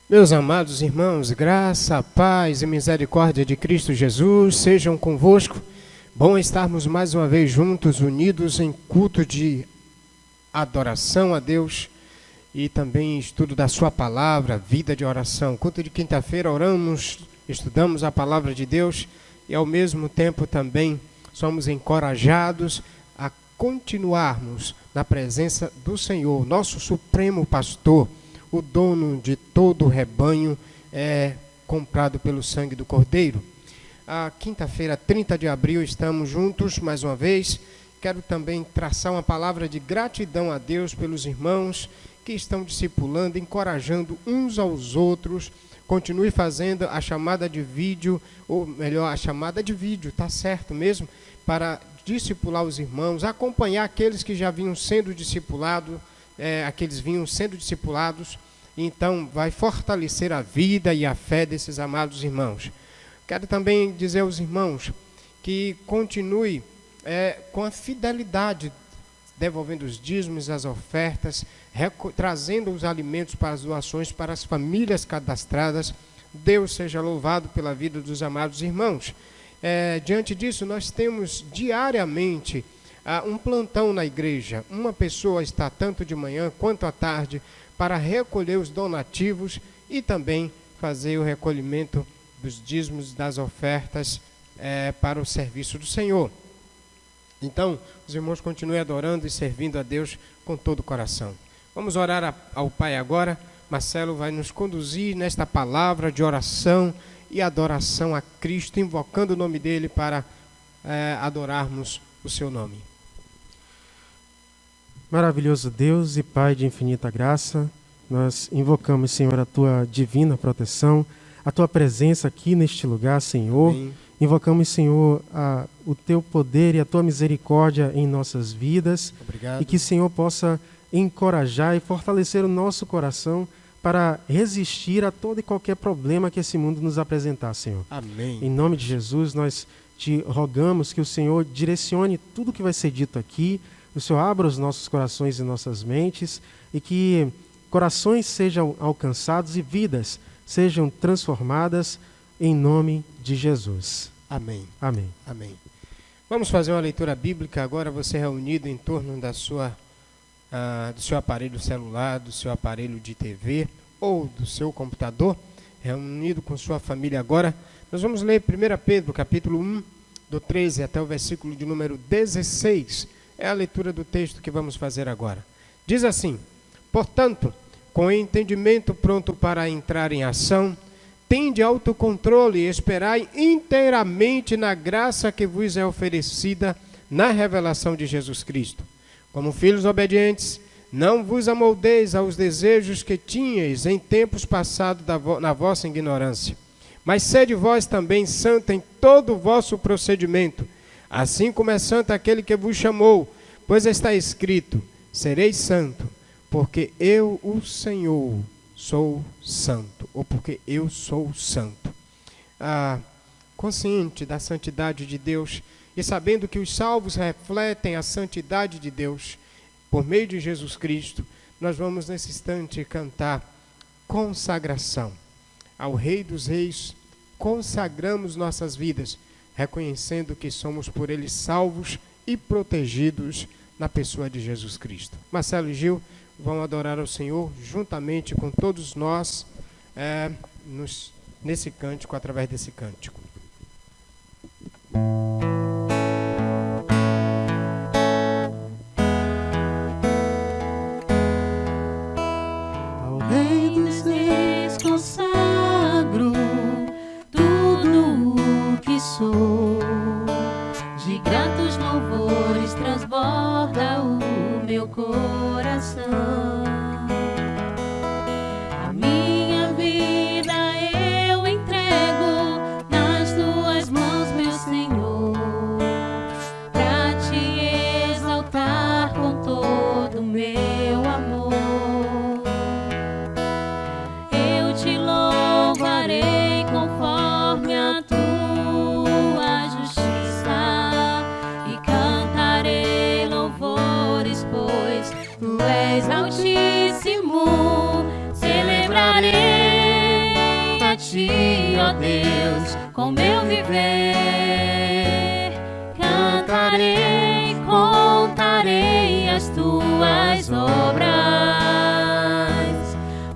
Meus amados irmãos, graça, paz e misericórdia de Cristo Jesus sejam convosco. Bom estarmos mais uma vez juntos, unidos em culto de adoração a Deus e também estudo da sua palavra, vida de oração. Culto de quinta-feira oramos, estudamos a palavra de Deus e ao mesmo tempo também somos encorajados a continuarmos na presença do Senhor, nosso supremo pastor. O dono de todo o rebanho é comprado pelo sangue do Cordeiro. A quinta-feira, 30 de abril, estamos juntos mais uma vez. Quero também traçar uma palavra de gratidão a Deus pelos irmãos que estão discipulando, encorajando uns aos outros. Continue fazendo a chamada de vídeo, ou melhor, a chamada de vídeo, tá certo mesmo, para discipular os irmãos, acompanhar aqueles que já vinham sendo discipulados, então vai fortalecer a vida e a fé desses amados irmãos. Quero também dizer aos irmãos que continue com a fidelidade, devolvendo os dízimos, as ofertas, trazendo os alimentos para as doações para as famílias cadastradas. Deus seja louvado pela vida dos amados irmãos. Diante disso, nós temos diariamente um plantão na igreja. Uma pessoa está tanto de manhã quanto à tarde para recolher os donativos e também fazer o recolhimento dos dízimos, das ofertas para o serviço do Senhor. Então, os irmãos continuem adorando e servindo a Deus com todo o coração. Vamos orar ao Pai agora. Marcelo vai nos conduzir nesta palavra de oração e adoração a Cristo, invocando o nome dele para adorarmos o seu nome. Maravilhoso Deus e Pai de infinita graça, nós invocamos, Senhor, a Tua divina proteção, a Tua presença aqui neste lugar, Senhor. Amém. Invocamos, Senhor, o Teu poder e a Tua misericórdia em nossas vidas. Obrigado. E que, Senhor, possa encorajar e fortalecer o nosso coração para resistir a todo e qualquer problema que esse mundo nos apresentar, Senhor. Amém. Em nome de Jesus, nós te rogamos que o Senhor direcione tudo que vai ser dito aqui, o Senhor abra os nossos corações e nossas mentes e que corações sejam alcançados e vidas sejam transformadas em nome de Jesus. Amém. Amém. Amém. Vamos fazer uma leitura bíblica agora, você reunido em torno do seu aparelho celular, do seu aparelho de TV ou do seu computador, reunido com sua família agora. Nós vamos ler 1 Pedro, capítulo 1, do 13 até o versículo de número 16. É a leitura do texto que vamos fazer agora. Diz assim: portanto, com o entendimento pronto para entrar em ação, tende autocontrole e esperai inteiramente na graça que vos é oferecida na revelação de Jesus Cristo. Como filhos obedientes, não vos amoldeis aos desejos que tinhais em tempos passados na vossa ignorância, mas sede vós também santo em todo o vosso procedimento, assim como é santo aquele que vos chamou, pois está escrito: sereis santo, porque eu, o Senhor, sou santo, ou porque eu sou santo. Consciente da santidade de Deus e sabendo que os salvos refletem a santidade de Deus, por meio de Jesus Cristo, nós vamos nesse instante cantar consagração. Ao Rei dos Reis, consagramos nossas vidas, reconhecendo que somos por Ele salvos e protegidos na pessoa de Jesus Cristo. Marcelo e Gil vão adorar ao Senhor juntamente com todos nós nesse cântico, através desse cântico. Ao Rei dos Reis consagro tudo o que sou, de gratos louvores transborda o meu coração. A minha vida eu entrego nas tuas mãos, meu Senhor, pra te exaltar com todo o meu amor. Eu te louvo. Deus, com meu viver. Cantarei, contarei as tuas obras,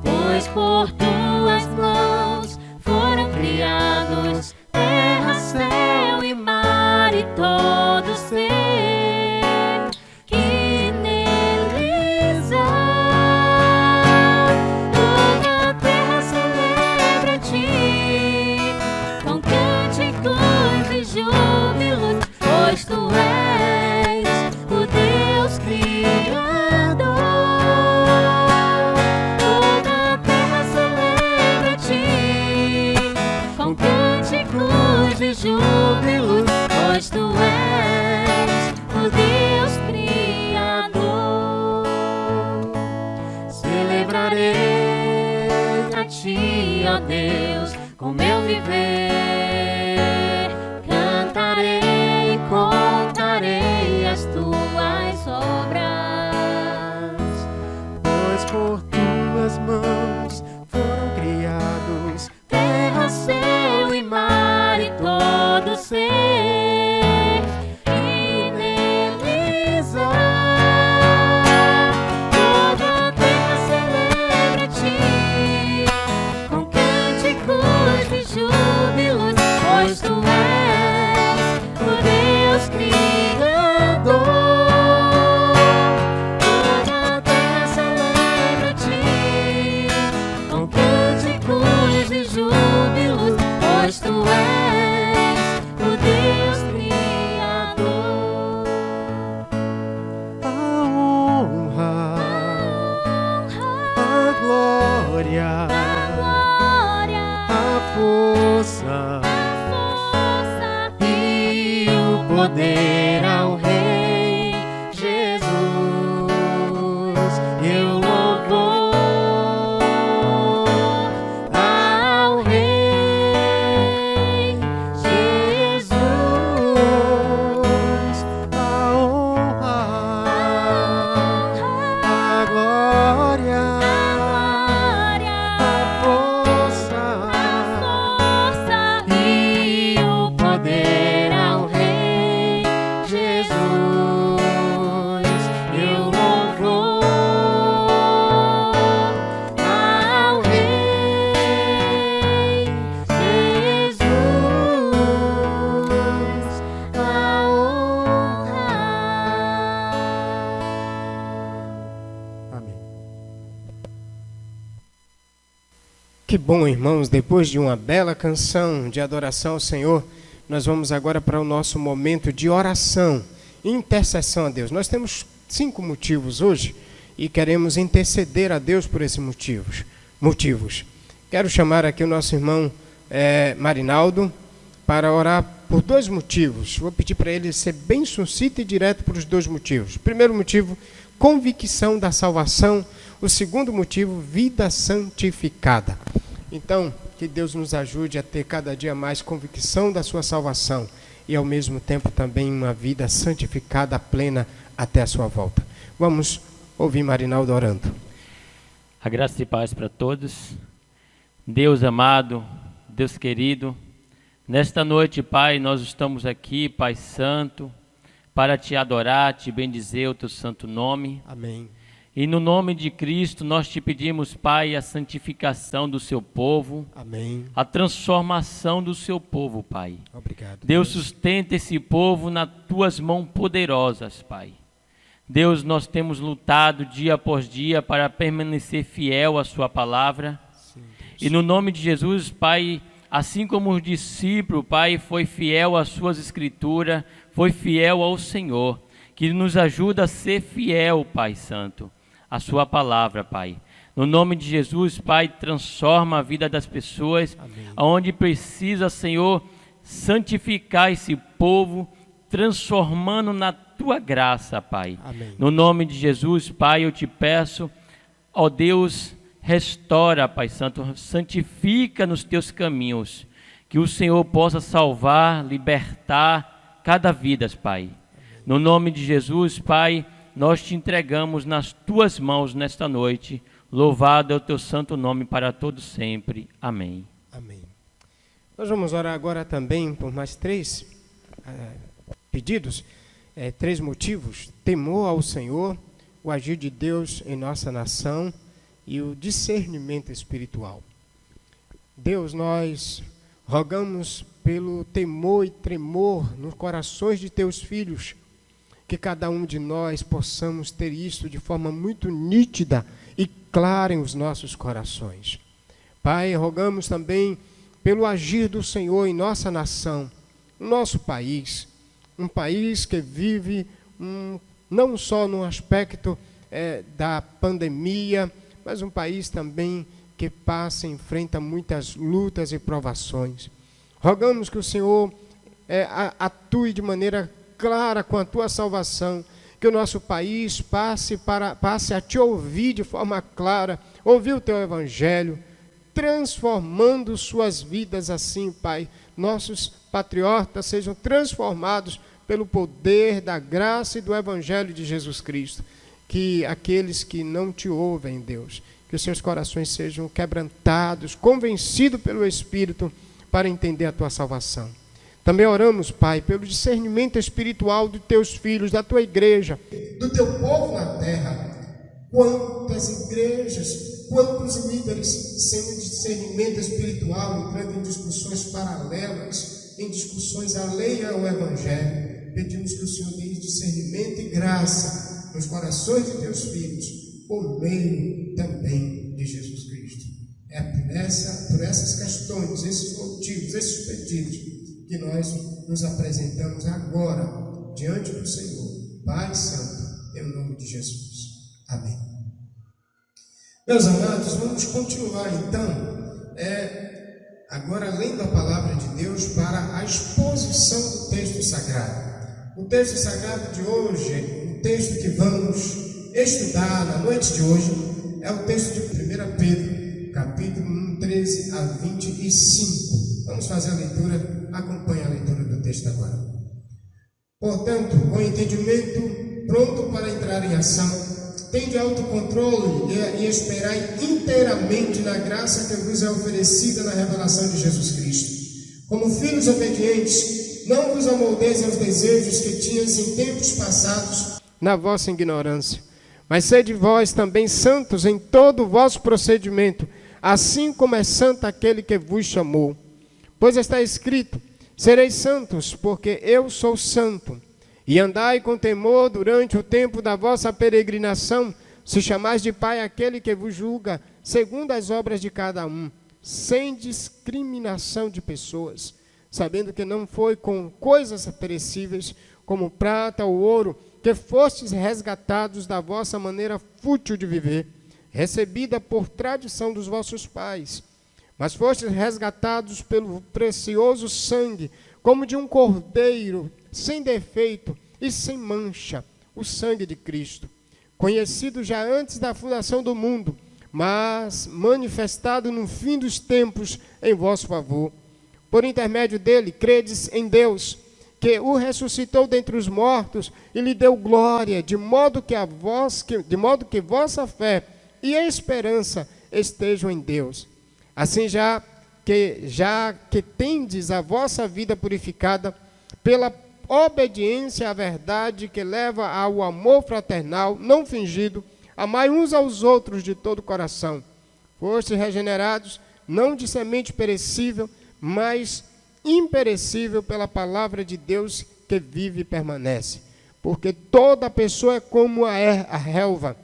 pois por tuas mãos foram criados terra, céu e mar e todo ser que neles há. Toda a terra celebra a ti, com cânticos e júbilos, pois tu és o Deus Criador. Toda a terra celebra a ti, com cânticos e júbilos, pois tu és o Deus Criador. Celebrarei a ti, ó Deus, com meu viver. Cantarei e contarei as tuas obras, Pois por tuas mãos foram criados terra, céu e mar e todo ser que neles há. Toda a terra celebra a ti, com cânticos e júbilos, pois tu és o Deus Criador. Toda a terra celebra a ti, com cânticos e júbilos, pois tu és o Deus Criador. a honra, a glória, A glória, a força a força e o poder ao Rei Jesus. E o louvor ao Rei Jesus. A honra, a glória, a força e o poder ao Rei Jesus. E o louvor ao Rei Jesus. A honra. Amém. Que bom, irmãos, depois de uma bela canção de adoração ao Senhor, nós vamos agora para o nosso momento de oração, intercessão a Deus. Nós temos 5 motivos hoje e queremos interceder a Deus por esses motivos. Quero chamar aqui o nosso irmão Marinaldo para orar por 2 motivos. Vou pedir para ele ser bem sucinto e direto para os 2 motivos. Primeiro motivo, convicção da salvação. O segundo motivo, vida santificada. Então, que Deus nos ajude a ter cada dia mais convicção da sua salvação e ao mesmo tempo também uma vida santificada plena até a sua volta. Vamos ouvir Marinaldo orando. A graça e paz para todos. Deus amado, Deus querido, nesta noite, Pai, nós estamos aqui, Pai Santo, para te adorar, te bendizer o teu santo nome. Amém. E no nome de Cristo nós te pedimos, Pai, a santificação do seu povo, Amém. a transformação do seu povo, Pai. Obrigado. Deus, sustenta esse povo nas tuas mãos poderosas, Pai. Deus, nós temos lutado dia após dia para permanecer fiel à sua palavra. Sim, Deus. E no nome de Jesus, Pai, assim como o discípulo, Pai, foi fiel às suas escrituras, foi fiel ao Senhor, que nos ajuda a ser fiel, Pai Santo, à sua palavra, Pai. No nome de Jesus, Pai, transforma a vida das pessoas, Amém. aonde precisa, Senhor, santificar esse povo, transformando na tua graça, Pai. Amém. No nome de Jesus, Pai, eu te peço, ó Deus, restaura, Pai Santo, santifica nos teus caminhos, que o Senhor possa salvar, libertar cada vida, Pai. Amém. No nome de Jesus, Pai, nós te entregamos nas tuas mãos nesta noite. Louvado é o teu santo nome para todos sempre. Amém. Amém. Nós vamos orar agora também por mais 3 pedidos, 3 motivos: temor ao Senhor, o agir de Deus em nossa nação e o discernimento espiritual. Deus, nós rogamos pelo temor e tremor nos corações de teus filhos, que cada um de nós possamos ter isso de forma muito nítida e clara em os nossos corações. Pai, rogamos também pelo agir do Senhor em nossa nação, no nosso país, um país que vive não só no aspecto da pandemia, mas um país também que passa e enfrenta muitas lutas e provações. Rogamos que o Senhor atue de maneira clara com a tua salvação, que o nosso país passe a te ouvir de forma clara, ouvir o teu evangelho, transformando suas vidas assim, Pai. Nossos patriotas sejam transformados pelo poder da graça e do evangelho de Jesus Cristo. Que aqueles que não te ouvem, Deus, que os seus corações sejam quebrantados, convencidos pelo Espírito para entender a tua salvação. Também oramos, Pai, pelo discernimento espiritual dos teus filhos, da tua igreja, do teu povo na terra. Quantas igrejas, quantos líderes sem discernimento espiritual, entrando em discussões paralelas, em discussões alheias ao Evangelho. Pedimos que o Senhor dê discernimento e graça nos corações de teus filhos, por meio também de Jesus Cristo. É por essas questões, esses motivos, esses pedidos, que nós nos apresentamos agora diante do Senhor, Pai Santo, em nome de Jesus. Amém. Meus amados, vamos continuar então, agora lendo a palavra de Deus para a exposição do texto sagrado. O texto sagrado de hoje, o texto que vamos estudar na noite de hoje, é o texto de 1 Pedro, capítulo 1, 13 a 25. Vamos fazer a leitura, acompanhe a leitura do texto agora. Portanto, com entendimento pronto para entrar em ação, tende autocontrole e esperai inteiramente na graça que vos é oferecida na revelação de Jesus Cristo. Como filhos obedientes, não vos amoldeis aos desejos que tinhas em tempos passados, na vossa ignorância, mas sede vós também santos em todo o vosso procedimento, assim como é santo aquele que vos chamou. Pois está escrito: sereis santos, porque eu sou santo. E andai com temor durante o tempo da vossa peregrinação, se chamais de Pai aquele que vos julga, segundo as obras de cada um, sem discriminação de pessoas, sabendo que não foi com coisas perecíveis, como prata ou ouro, que fostes resgatados da vossa maneira fútil de viver, recebida por tradição dos vossos pais, mas fostes resgatados pelo precioso sangue, como de um cordeiro, sem defeito e sem mancha, o sangue de Cristo, conhecido já antes da fundação do mundo, mas manifestado no fim dos tempos em vosso favor. Por intermédio dele, credes em Deus, que o ressuscitou dentre os mortos e lhe deu glória, de modo que vossa fé e a esperança estejam em Deus. Assim, já que tendes a vossa vida purificada pela obediência à verdade que leva ao amor fraternal, não fingido, amai uns aos outros de todo o coração. Fostes regenerados, não de semente perecível, mas imperecível pela palavra de Deus que vive e permanece. Porque toda pessoa é como a relva,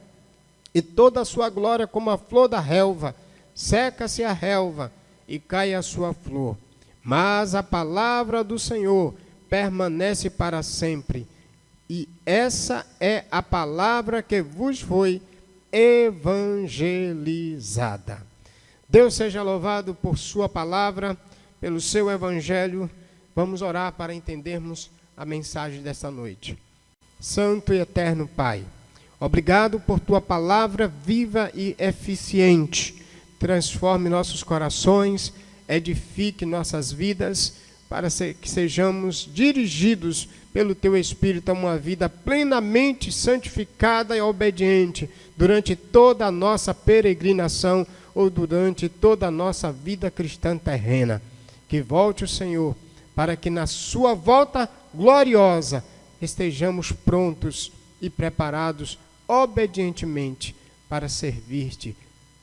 e toda a sua glória como a flor da relva. Seca-se a relva e cai a sua flor, mas a palavra do Senhor permanece para sempre. E essa é a palavra que vos foi evangelizada. Deus seja louvado por sua palavra, pelo seu evangelho. Vamos orar para entendermos a mensagem desta noite. Santo e eterno Pai, obrigado por tua palavra viva e eficiente. Transforme nossos corações, edifique nossas vidas, para que sejamos dirigidos pelo teu Espírito a uma vida plenamente santificada e obediente durante toda a nossa peregrinação ou durante toda a nossa vida cristã terrena. que volte o Senhor, para que na sua volta gloriosa estejamos prontos e preparados obedientemente para servir-te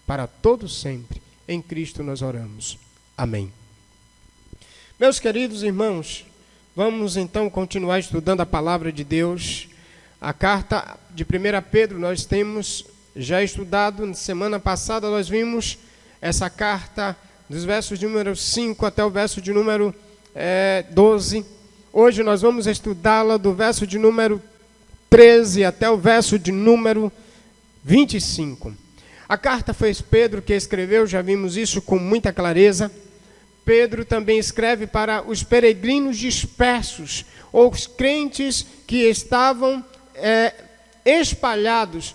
para todo sempre. Em Cristo nós oramos. Amém. Meus queridos irmãos, vamos então continuar estudando a palavra de Deus. A carta de 1 Pedro nós temos já estudado. Na semana passada nós vimos essa carta dos versos de número 5 até o verso de número 12. Hoje nós vamos estudá-la do verso de número 13 até o verso de número 25. A carta foi Pedro que escreveu, já vimos isso com muita clareza. Pedro também escreve para os peregrinos dispersos, ou os crentes que estavam espalhados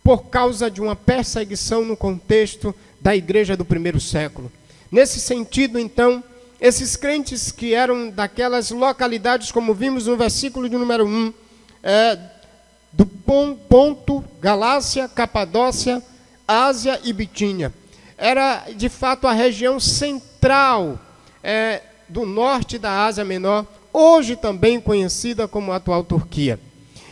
por causa de uma perseguição no contexto da igreja do primeiro século. Nesse sentido, então, esses crentes que eram daquelas localidades, como vimos no versículo de número 1, do Ponto, Galácia, Capadócia, Ásia e Bitínia. Era, de fato, a região central do norte da Ásia Menor, hoje também conhecida como a atual Turquia.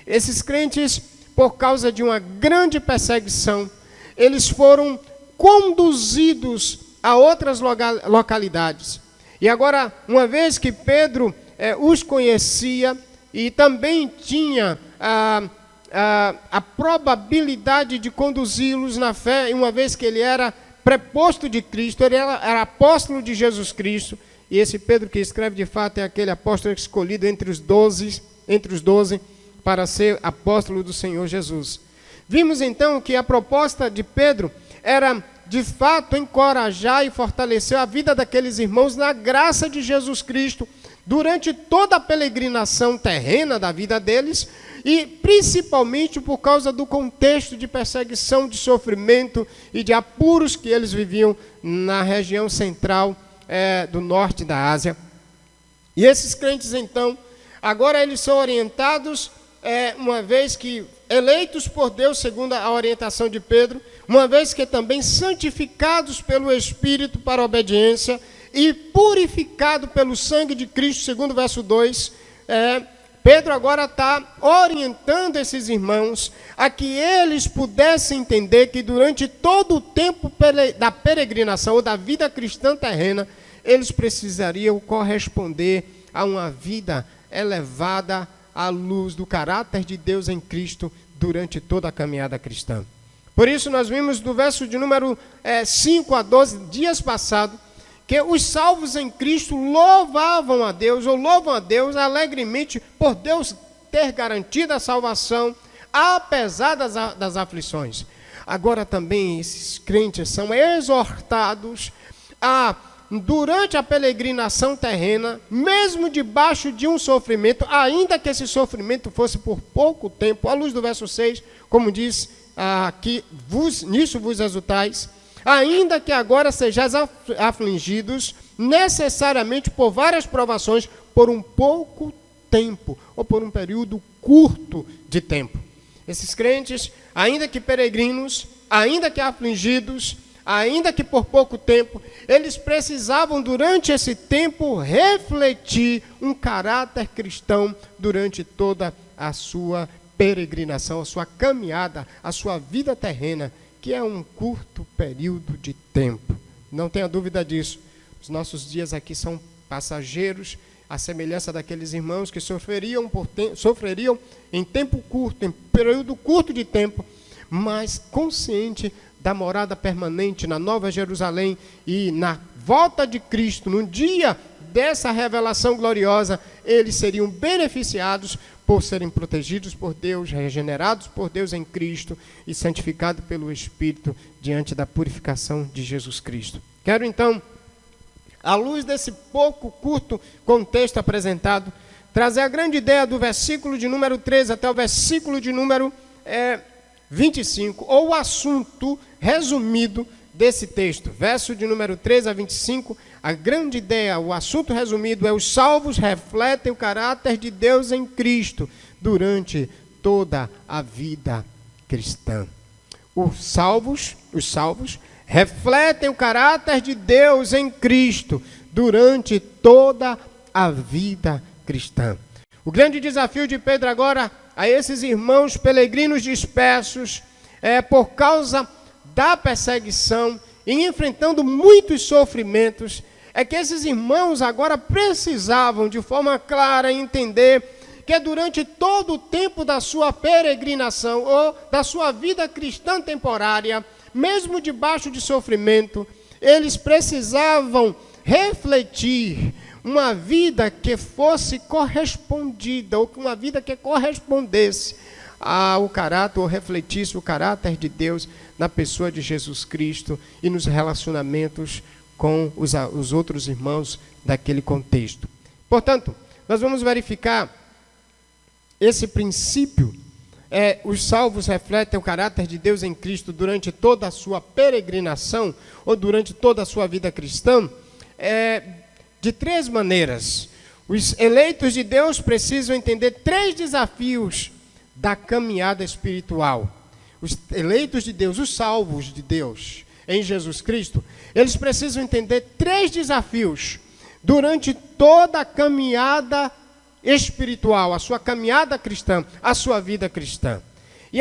Esses crentes, por causa de uma grande perseguição, eles foram conduzidos a outras localidades. E agora, uma vez que Pedro os conhecia e também tinha a probabilidade de conduzi-los na fé, uma vez que ele era preposto de Cristo, ele era apóstolo de Jesus Cristo, e esse Pedro que escreve de fato é aquele apóstolo escolhido entre os 12 para ser apóstolo do Senhor Jesus. Vimos então que a proposta de Pedro era de fato encorajar e fortalecer a vida daqueles irmãos na graça de Jesus Cristo durante toda a peregrinação terrena da vida deles, e principalmente por causa do contexto de perseguição, de sofrimento e de apuros que eles viviam na região central do norte da Ásia. E esses crentes, então, agora eles são orientados, uma vez que eleitos por Deus, segundo a orientação de Pedro, uma vez que também santificados pelo Espírito para a obediência e purificado pelo sangue de Cristo, segundo o verso 2, Pedro agora está orientando esses irmãos a que eles pudessem entender que durante todo o tempo da peregrinação ou da vida cristã terrena, eles precisariam corresponder a uma vida elevada à luz do caráter de Deus em Cristo durante toda a caminhada cristã. Por isso nós vimos do verso de número 5 a 12, dias passados, que os salvos em Cristo louvavam a Deus, ou louvam a Deus alegremente por Deus ter garantido a salvação, apesar das aflições. Agora também esses crentes são exortados a, durante a peregrinação terrena, mesmo debaixo de um sofrimento, ainda que esse sofrimento fosse por pouco tempo, à luz do verso 6, como diz aqui, nisso vos exultais, ainda que agora sejais afligidos, necessariamente por várias provações, por um pouco tempo, ou por um período curto de tempo. Esses crentes, ainda que peregrinos, ainda que afligidos, ainda que por pouco tempo, eles precisavam, durante esse tempo, refletir um caráter cristão durante toda a sua peregrinação, a sua caminhada, a sua vida terrena, que é um curto período de tempo. Não tenha dúvida disso. Os nossos dias aqui são passageiros, à semelhança daqueles irmãos que sofreriam em tempo curto, em período curto de tempo, mas consciente da morada permanente na Nova Jerusalém e na volta de Cristo, no dia dessa revelação gloriosa, eles seriam beneficiados por serem protegidos por Deus, regenerados por Deus em Cristo e santificados pelo Espírito diante da purificação de Jesus Cristo. Quero então, à luz desse curto contexto apresentado, trazer a grande ideia do versículo de número 13 até o versículo de número 25, ou o assunto resumido desse texto. Verso de número 13 a 25, a grande ideia, o assunto resumido é: os salvos refletem o caráter de Deus em Cristo durante toda a vida cristã. Os salvos refletem o caráter de Deus em Cristo durante toda a vida cristã. O grande desafio de Pedro agora a esses irmãos peregrinos dispersos por causa da perseguição e enfrentando muitos sofrimentos, é que esses irmãos agora precisavam de forma clara entender que durante todo o tempo da sua peregrinação ou da sua vida cristã temporária, mesmo debaixo de sofrimento, eles precisavam refletir uma vida que fosse correspondida, ou uma vida que correspondesse ao caráter, ou refletisse o caráter de Deus na pessoa de Jesus Cristo e nos relacionamentos com os outros irmãos daquele contexto. Portanto, nós vamos verificar esse princípio. Os salvos refletem o caráter de Deus em Cristo durante toda a sua peregrinação, ou durante toda a sua vida cristã, de três maneiras. Os eleitos de Deus precisam entender três desafios da caminhada espiritual. Os eleitos de Deus, os salvos de Deus em Jesus Cristo, eles precisam entender três desafios durante toda a caminhada espiritual, a sua caminhada cristã, a sua vida cristã. E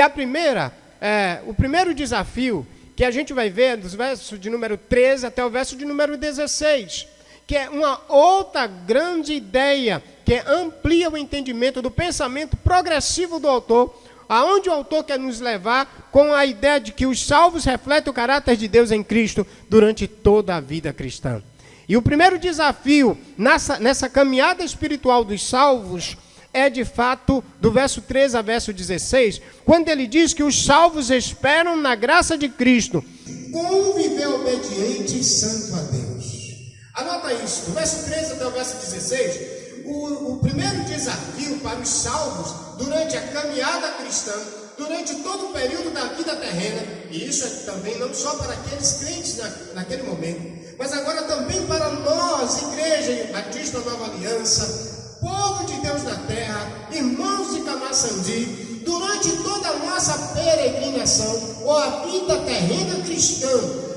o primeiro desafio que a gente vai ver dos versos de número 13 até o verso de número 16, que é uma outra grande ideia que amplia o entendimento do pensamento progressivo do autor, aonde o autor quer nos levar com a ideia de que os salvos refletem o caráter de Deus em Cristo durante toda a vida cristã. E o primeiro desafio nessa caminhada espiritual dos salvos é, de fato, do verso 13 a verso 16, quando ele diz que os salvos esperam na graça de Cristo, com viver obediente e santo a Deus. Anota isso, do verso 13 até o verso 16, o primeiro desafio para os salvos durante a caminhada cristã, durante todo o período da vida terrena, e isso é também não só para aqueles crentes naquele momento, mas agora também para nós, Igreja Batista Nova Aliança, povo de Deus na terra, irmãos de Camaçandi, durante toda a nossa peregrinação, ou a vida terrena cristã,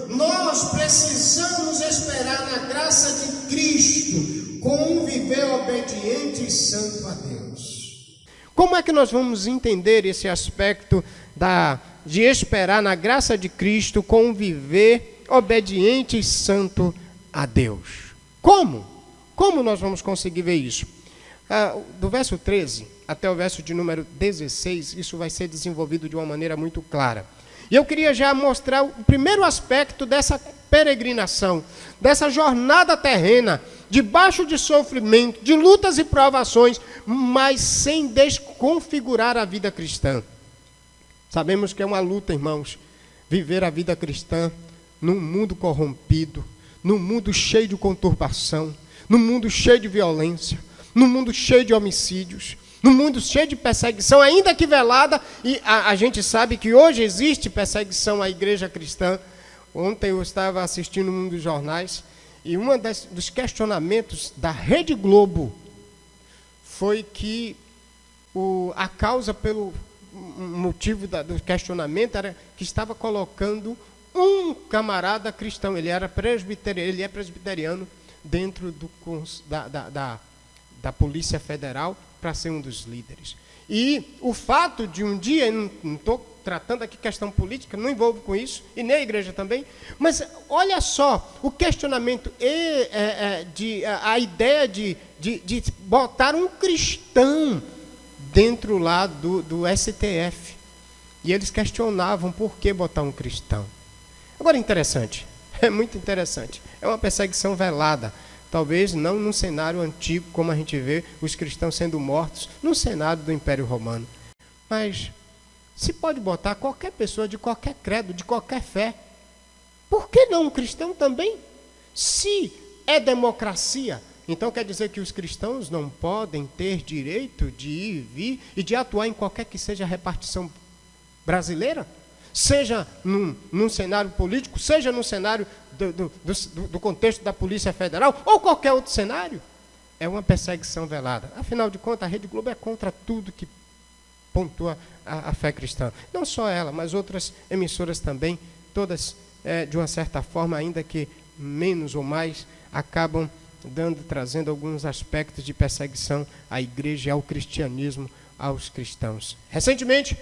nós precisamos esperar na graça de Cristo, com um viver obediente e santo a Deus. Como é que nós vamos entender esse aspecto de esperar na graça de Cristo, com um viver obediente e santo a Deus? Como? Como nós vamos conseguir ver isso? Do verso 13 até o verso de número 16, isso vai ser desenvolvido de uma maneira muito clara. E eu queria já mostrar o primeiro aspecto dessa peregrinação, dessa jornada terrena, debaixo de sofrimento, de lutas e provações, mas sem desconfigurar a vida cristã. Sabemos que é uma luta, irmãos, viver a vida cristã num mundo corrompido, num mundo cheio de conturbação, num mundo cheio de violência, num mundo cheio de homicídios, num mundo cheio de perseguição, ainda que velada, e a gente sabe que hoje existe perseguição à igreja cristã. Ontem eu estava assistindo um dos jornais, e dos questionamentos da Rede Globo foi que a causa pelo motivo do questionamento era que estava colocando um camarada cristão, ele é presbiteriano, dentro da Polícia Federal, para ser um dos líderes. E o fato de um dia, não estou tratando aqui questão política, não envolvo com isso, e nem a igreja também, mas olha só, o questionamento, a ideia de botar um cristão dentro lá do STF. E eles questionavam por que botar um cristão. Agora, interessante, é muito interessante, é uma perseguição velada. Talvez não num cenário antigo, como a gente vê os cristãos sendo mortos, no cenário do Império Romano. Mas se pode botar qualquer pessoa de qualquer credo, de qualquer fé. Por que não um cristão também? Se é democracia, então quer dizer que os cristãos não podem ter direito de ir, vir e de atuar em qualquer que seja a repartição brasileira? Seja num cenário político, seja no cenário do contexto da Polícia Federal, ou qualquer outro cenário, é uma perseguição velada. Afinal de contas, a Rede Globo é contra tudo que pontua a fé cristã. Não só ela, mas outras emissoras também, todas, de uma certa forma, ainda que menos ou mais, acabam trazendo alguns aspectos de perseguição à igreja e ao cristianismo, aos cristãos. Recentemente,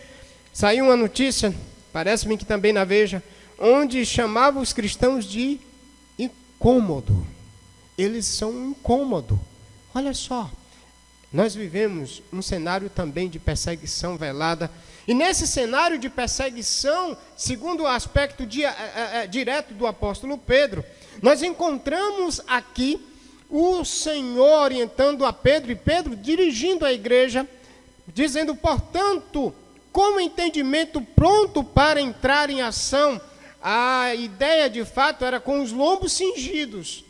saiu uma notícia, parece-me que também na Veja, onde chamava os cristãos de incômodo. Eles são um incômodo. Olha só, nós vivemos um cenário também de perseguição velada. E nesse cenário de perseguição, segundo o aspecto direto do apóstolo Pedro, nós encontramos aqui o Senhor orientando a Pedro, e Pedro dirigindo a igreja, dizendo, portanto, com o entendimento pronto para entrar em ação. A ideia, de fato, era com os lombos cingidos.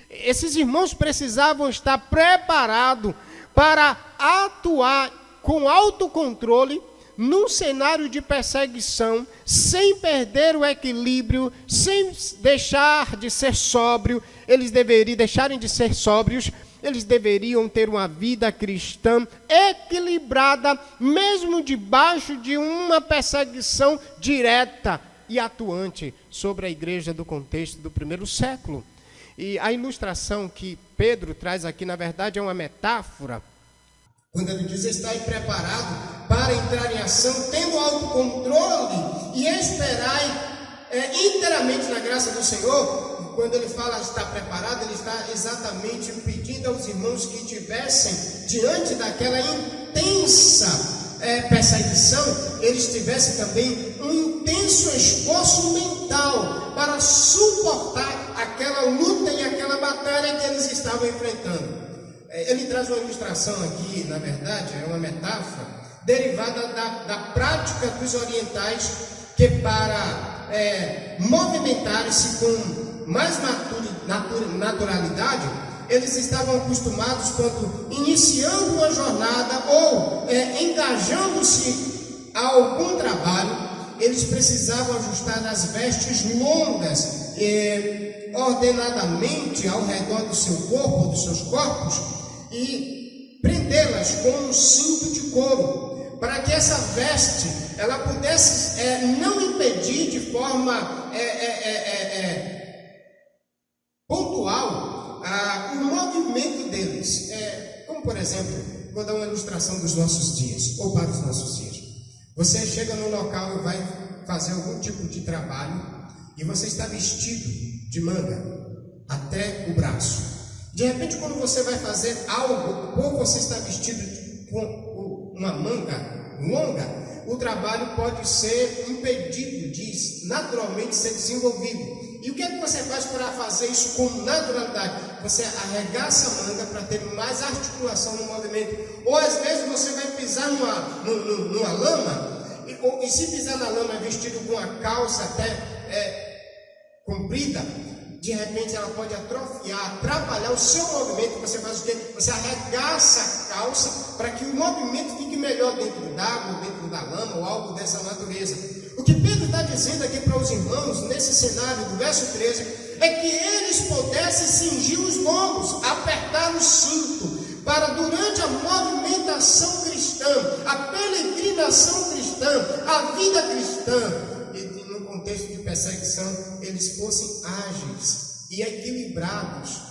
Esses irmãos precisavam estar preparados para atuar com autocontrole num cenário de perseguição, sem perder o equilíbrio, sem deixar de ser sóbrio. Eles deixarem de ser sóbrios, eles deveriam ter uma vida cristã equilibrada, mesmo debaixo de uma perseguição direta e atuante sobre a igreja do contexto do primeiro século. E a ilustração que Pedro traz aqui, na verdade, é uma metáfora. Quando ele diz, está aí preparado para entrar em ação, tendo autocontrole e esperar inteiramente na graça do Senhor. E quando ele fala estar preparado, ele está exatamente pedindo aos irmãos que tivessem, diante daquela intensa perseguição, eles tivessem também um intenso esforço mental para suportar aquela luta e aquela batalha que eles estavam enfrentando. Ele traz uma ilustração aqui, na verdade, é uma metáfora, derivada da prática dos orientais, que para movimentar-se com mais naturalidade, eles estavam acostumados, quando iniciando uma jornada ou engajando-se a algum trabalho, eles precisavam ajustar as vestes longas ordenadamente ao redor do seu corpo, dos seus corpos, e prendê-las com um cinto de couro, para que essa veste ela pudesse não impedir de forma pontual o movimento deles. Como, por exemplo, vou dar uma ilustração dos nossos dias, ou para os nossos dias. Você chega no local e vai fazer algum tipo de trabalho, e você está vestido de manga até o braço. De repente, quando você vai fazer algo, ou você está vestido com uma manga longa, o trabalho pode ser impedido de naturalmente ser desenvolvido. E o que é que você faz para fazer isso com naturalidade? Você arregaça a manga para ter mais articulação no movimento. Ou às vezes você vai pisar numa lama, e se pisar na lama vestido com a calça até comprida, de repente ela pode atrofiar, atrapalhar o seu movimento. Você faz o quê? Você arregaça a calça para que o movimento fique melhor dentro d'água, dentro da lama, ou algo dessa natureza. O que Pedro está dizendo aqui para os irmãos, nesse cenário do verso 13, é que eles pudessem cingir os lombos, apertar o cinto, para durante a movimentação cristã, a peregrinação cristã, a vida cristã, no contexto de perseguição, eles fossem ágeis e equilibrados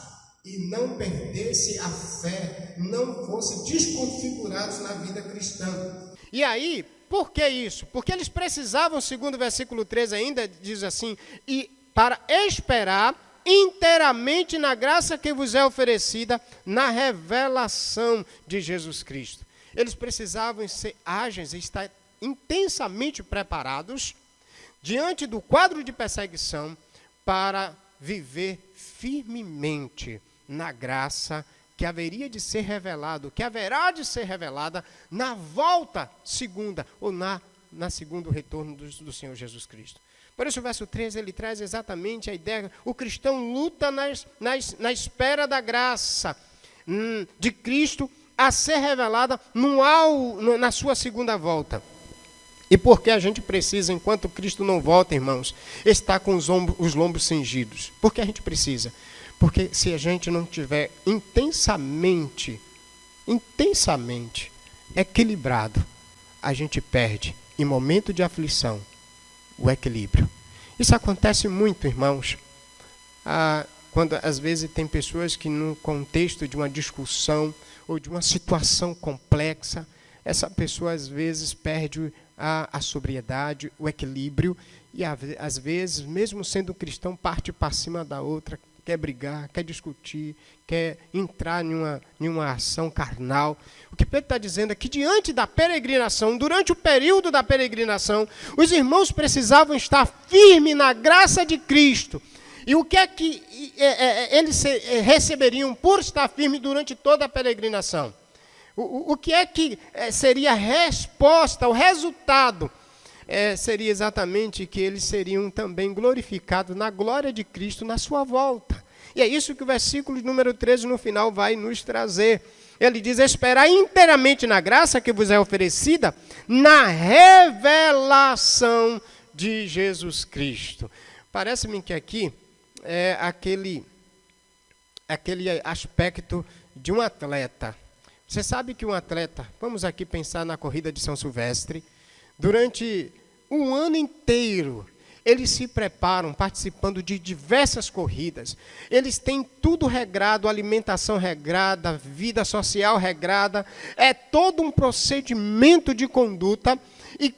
e não perdessem a fé, não fossem desconfigurados na vida cristã. E aí, por que isso? Porque eles precisavam, segundo o versículo 13 ainda, diz assim, e para esperar inteiramente na graça que vos é oferecida na revelação de Jesus Cristo. Eles precisavam ser ágeis e estar intensamente preparados diante do quadro de perseguição para viver firmemente na graça que haveria de ser revelado, que haverá de ser revelada na volta segunda, ou na segundo retorno do Senhor Jesus Cristo. Por isso o verso 13, ele traz exatamente a ideia, o cristão luta na espera da graça de Cristo a ser revelada na sua segunda volta. E porque a gente precisa, enquanto Cristo não volta, irmãos, estar com os lombos cingidos? Porque a gente precisa. Porque se a gente não tiver intensamente equilibrado, a gente perde, em momento de aflição, o equilíbrio. Isso acontece muito, irmãos. quando às vezes tem pessoas que no contexto de uma discussão ou de uma situação complexa, essa pessoa às vezes perde a sobriedade, o equilíbrio, e às vezes, mesmo sendo cristão, parte para cima da outra, quer brigar, quer discutir, quer entrar em uma ação carnal. O que Pedro está dizendo é que diante da peregrinação, durante o período da peregrinação, os irmãos precisavam estar firmes na graça de Cristo. E o que é que eles receberiam por estar firmes durante toda a peregrinação? O que é que seria a resposta, o resultado? Seria exatamente que eles seriam também glorificados na glória de Cristo na sua volta. E é isso que o versículo número 13 no final vai nos trazer. Ele diz: esperar inteiramente na graça que vos é oferecida na revelação de Jesus Cristo. Parece-me que aqui é aquele aspecto de um atleta. Você sabe que um atleta, vamos aqui pensar na corrida de São Silvestre, durante um ano inteiro, eles se preparam participando de diversas corridas. Eles têm tudo regrado, alimentação regrada, vida social regrada. É todo um procedimento de conduta. E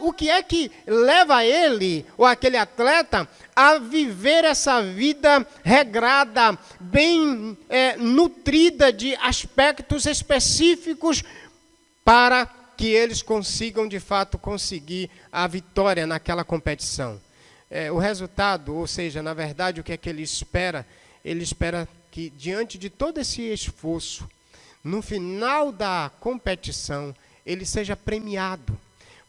o que é que leva ele, ou aquele atleta, a viver essa vida regrada, bem nutrida de aspectos específicos para que eles consigam, de fato, conseguir a vitória naquela competição. O resultado, ou seja, na verdade, o que é que ele espera? Ele espera que, diante de todo esse esforço, no final da competição, ele seja premiado.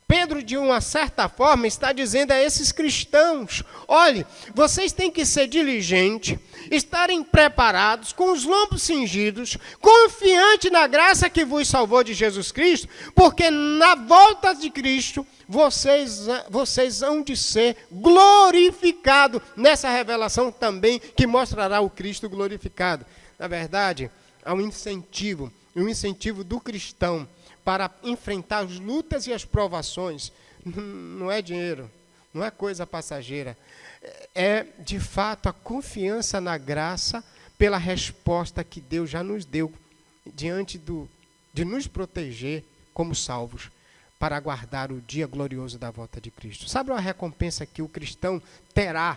Pedro, de uma certa forma, está dizendo a esses cristãos: olhe, vocês têm que ser diligentes, estarem preparados, com os lombos cingidos, confiante na graça que vos salvou de Jesus Cristo, porque na volta de Cristo, vocês hão de ser glorificados nessa revelação também, que mostrará o Cristo glorificado. Na verdade, há um incentivo do cristão para enfrentar as lutas e as provações. Não é dinheiro, não é coisa passageira. É, de fato, a confiança na graça pela resposta que Deus já nos deu diante de nos proteger como salvos para aguardar o dia glorioso da volta de Cristo. Sabe a recompensa que o cristão terá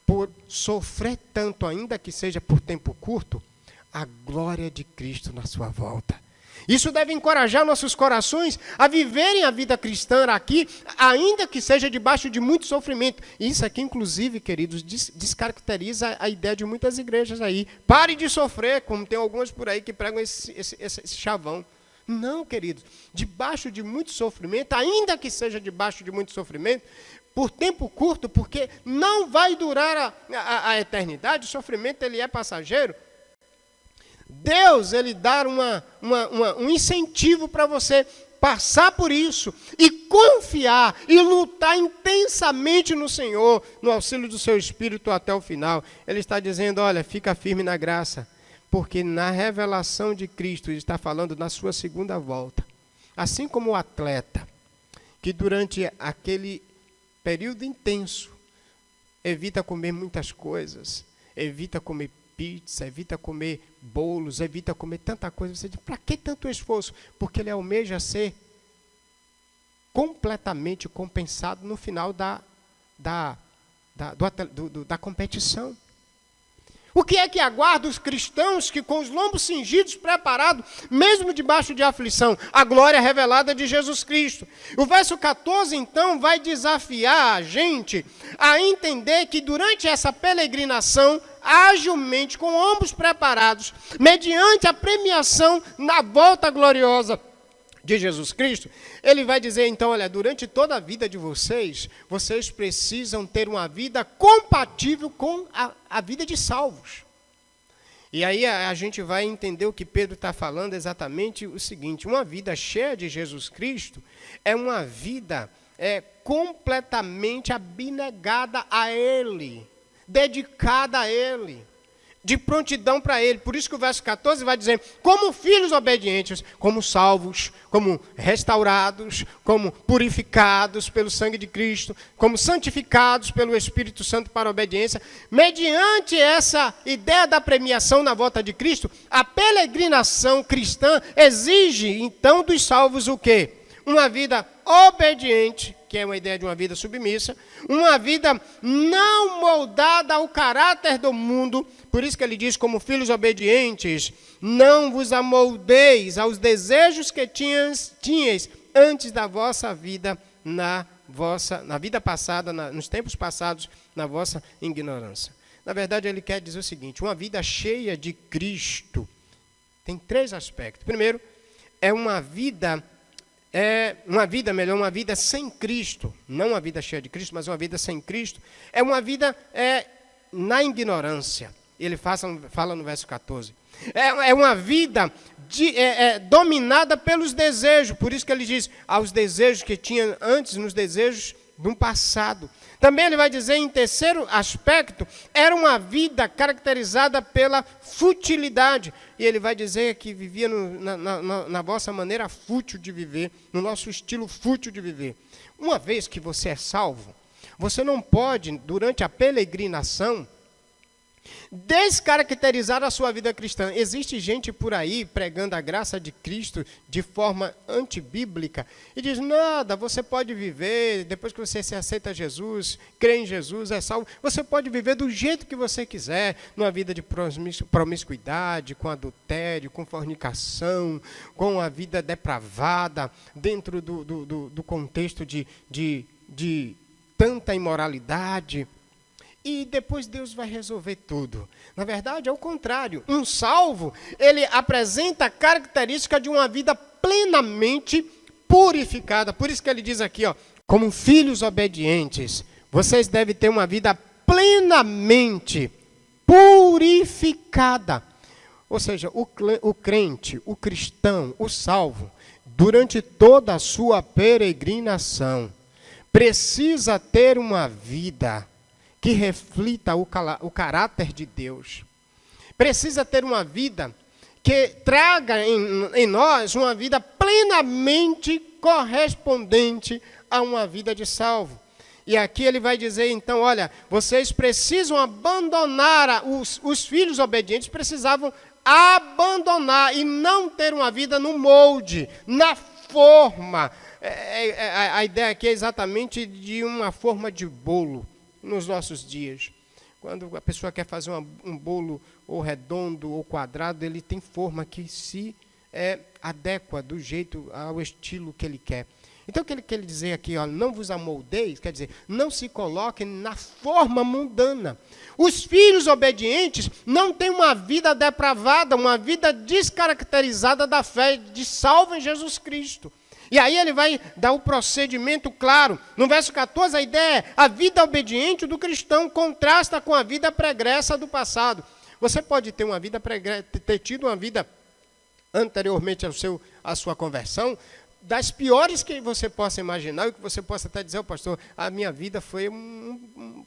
por sofrer tanto, ainda que seja por tempo curto? A glória de Cristo na sua volta. Isso deve encorajar nossos corações a viverem a vida cristã aqui, ainda que seja debaixo de muito sofrimento. Isso aqui, inclusive, queridos, descaracteriza a ideia de muitas igrejas aí. Pare de sofrer, como tem algumas por aí que pregam esse chavão. Não, queridos, debaixo de muito sofrimento, ainda que seja debaixo de muito sofrimento, por tempo curto, porque não vai durar a eternidade, o sofrimento ele é passageiro. Deus, ele dá um incentivo para você passar por isso e confiar e lutar intensamente no Senhor, no auxílio do seu Espírito até o final. Ele está dizendo: olha, fica firme na graça, porque na revelação de Cristo, ele está falando na sua segunda volta. Assim como o atleta, que durante aquele período intenso, evita comer muitas coisas, evita comer pizza, evita comer bolos, evita comer tanta coisa. Você diz: para que tanto esforço? Porque ele almeja ser completamente compensado no final da competição. O que é que aguarda os cristãos que, com os lombos cingidos, preparados, mesmo debaixo de aflição? A glória revelada de Jesus Cristo. O verso 14, então, vai desafiar a gente a entender que durante essa peregrinação, agilmente, com ombros preparados, mediante a premiação na volta gloriosa de Jesus Cristo, ele vai dizer então: olha, durante toda a vida de vocês precisam ter uma vida compatível com a vida de salvos. E aí a gente vai entender o que Pedro está falando, exatamente o seguinte: uma vida cheia de Jesus Cristo é uma vida completamente abnegada a Ele, dedicada a Ele. de prontidão para ele. Por isso que o verso 14 vai dizer, como filhos obedientes, como salvos, como restaurados, como purificados pelo sangue de Cristo, como santificados pelo Espírito Santo para a obediência. Mediante essa ideia da premiação na volta de Cristo, a peregrinação cristã exige, então, dos salvos o quê? Uma vida obediente, que é uma ideia de uma vida submissa, uma vida não moldada ao caráter do mundo. Por isso que ele diz, como filhos obedientes, não vos amoldeis aos desejos que tinhais antes da vossa vida, na vida passada, nos tempos passados, na vossa ignorância. Na verdade, ele quer dizer o seguinte, uma vida cheia de Cristo tem 3 aspectos. Primeiro, é uma vida sem Cristo, não uma vida cheia de Cristo, mas uma vida sem Cristo, é uma vida na ignorância. Ele fala no verso 14. É uma vida dominada pelos desejos, por isso que ele diz, aos desejos que tinha antes, nos desejos do passado. Também ele vai dizer, em terceiro aspecto, era uma vida caracterizada pela futilidade. E ele vai dizer que vivia na vossa maneira fútil de viver, no nosso estilo fútil de viver. Uma vez que você é salvo, você não pode, durante a peregrinação, descaracterizar a sua vida cristã. Existe gente por aí pregando a graça de Cristo de forma antibíblica e diz, nada, você pode viver, depois que você se aceita Jesus, crê em Jesus, é salvo, você pode viver do jeito que você quiser, numa vida de promiscuidade, com adultério, com fornicação, com a vida depravada, dentro do contexto de tanta imoralidade. E depois Deus vai resolver tudo. Na verdade, é o contrário. Um salvo, ele apresenta a característica de uma vida plenamente purificada. Por isso que ele diz aqui, como filhos obedientes, vocês devem ter uma vida plenamente purificada. Ou seja, o crente, o cristão, o salvo, durante toda a sua peregrinação, precisa ter uma vida que reflita o caráter de Deus. Precisa ter uma vida que traga em nós uma vida plenamente correspondente a uma vida de salvo. E aqui ele vai dizer, então, olha, vocês precisam abandonar, os filhos obedientes precisavam abandonar e não ter uma vida no molde, na forma. A ideia aqui é exatamente de uma forma de bolo. Nos nossos dias, quando a pessoa quer fazer um bolo ou redondo ou quadrado, ele tem forma que se adequa do jeito ao estilo que ele quer. Então o que ele quer dizer aqui, não vos amoldeis, quer dizer, não se coloquem na forma mundana. Os filhos obedientes não têm uma vida depravada, uma vida descaracterizada da fé de salvo em Jesus Cristo. E aí ele vai dar o procedimento claro. No verso 14, a ideia é, a vida obediente do cristão contrasta com a vida pregressa do passado. Você pode ter ter tido uma vida anteriormente à sua conversão, das piores que você possa imaginar, e que você possa até dizer, pastor, a minha vida foi um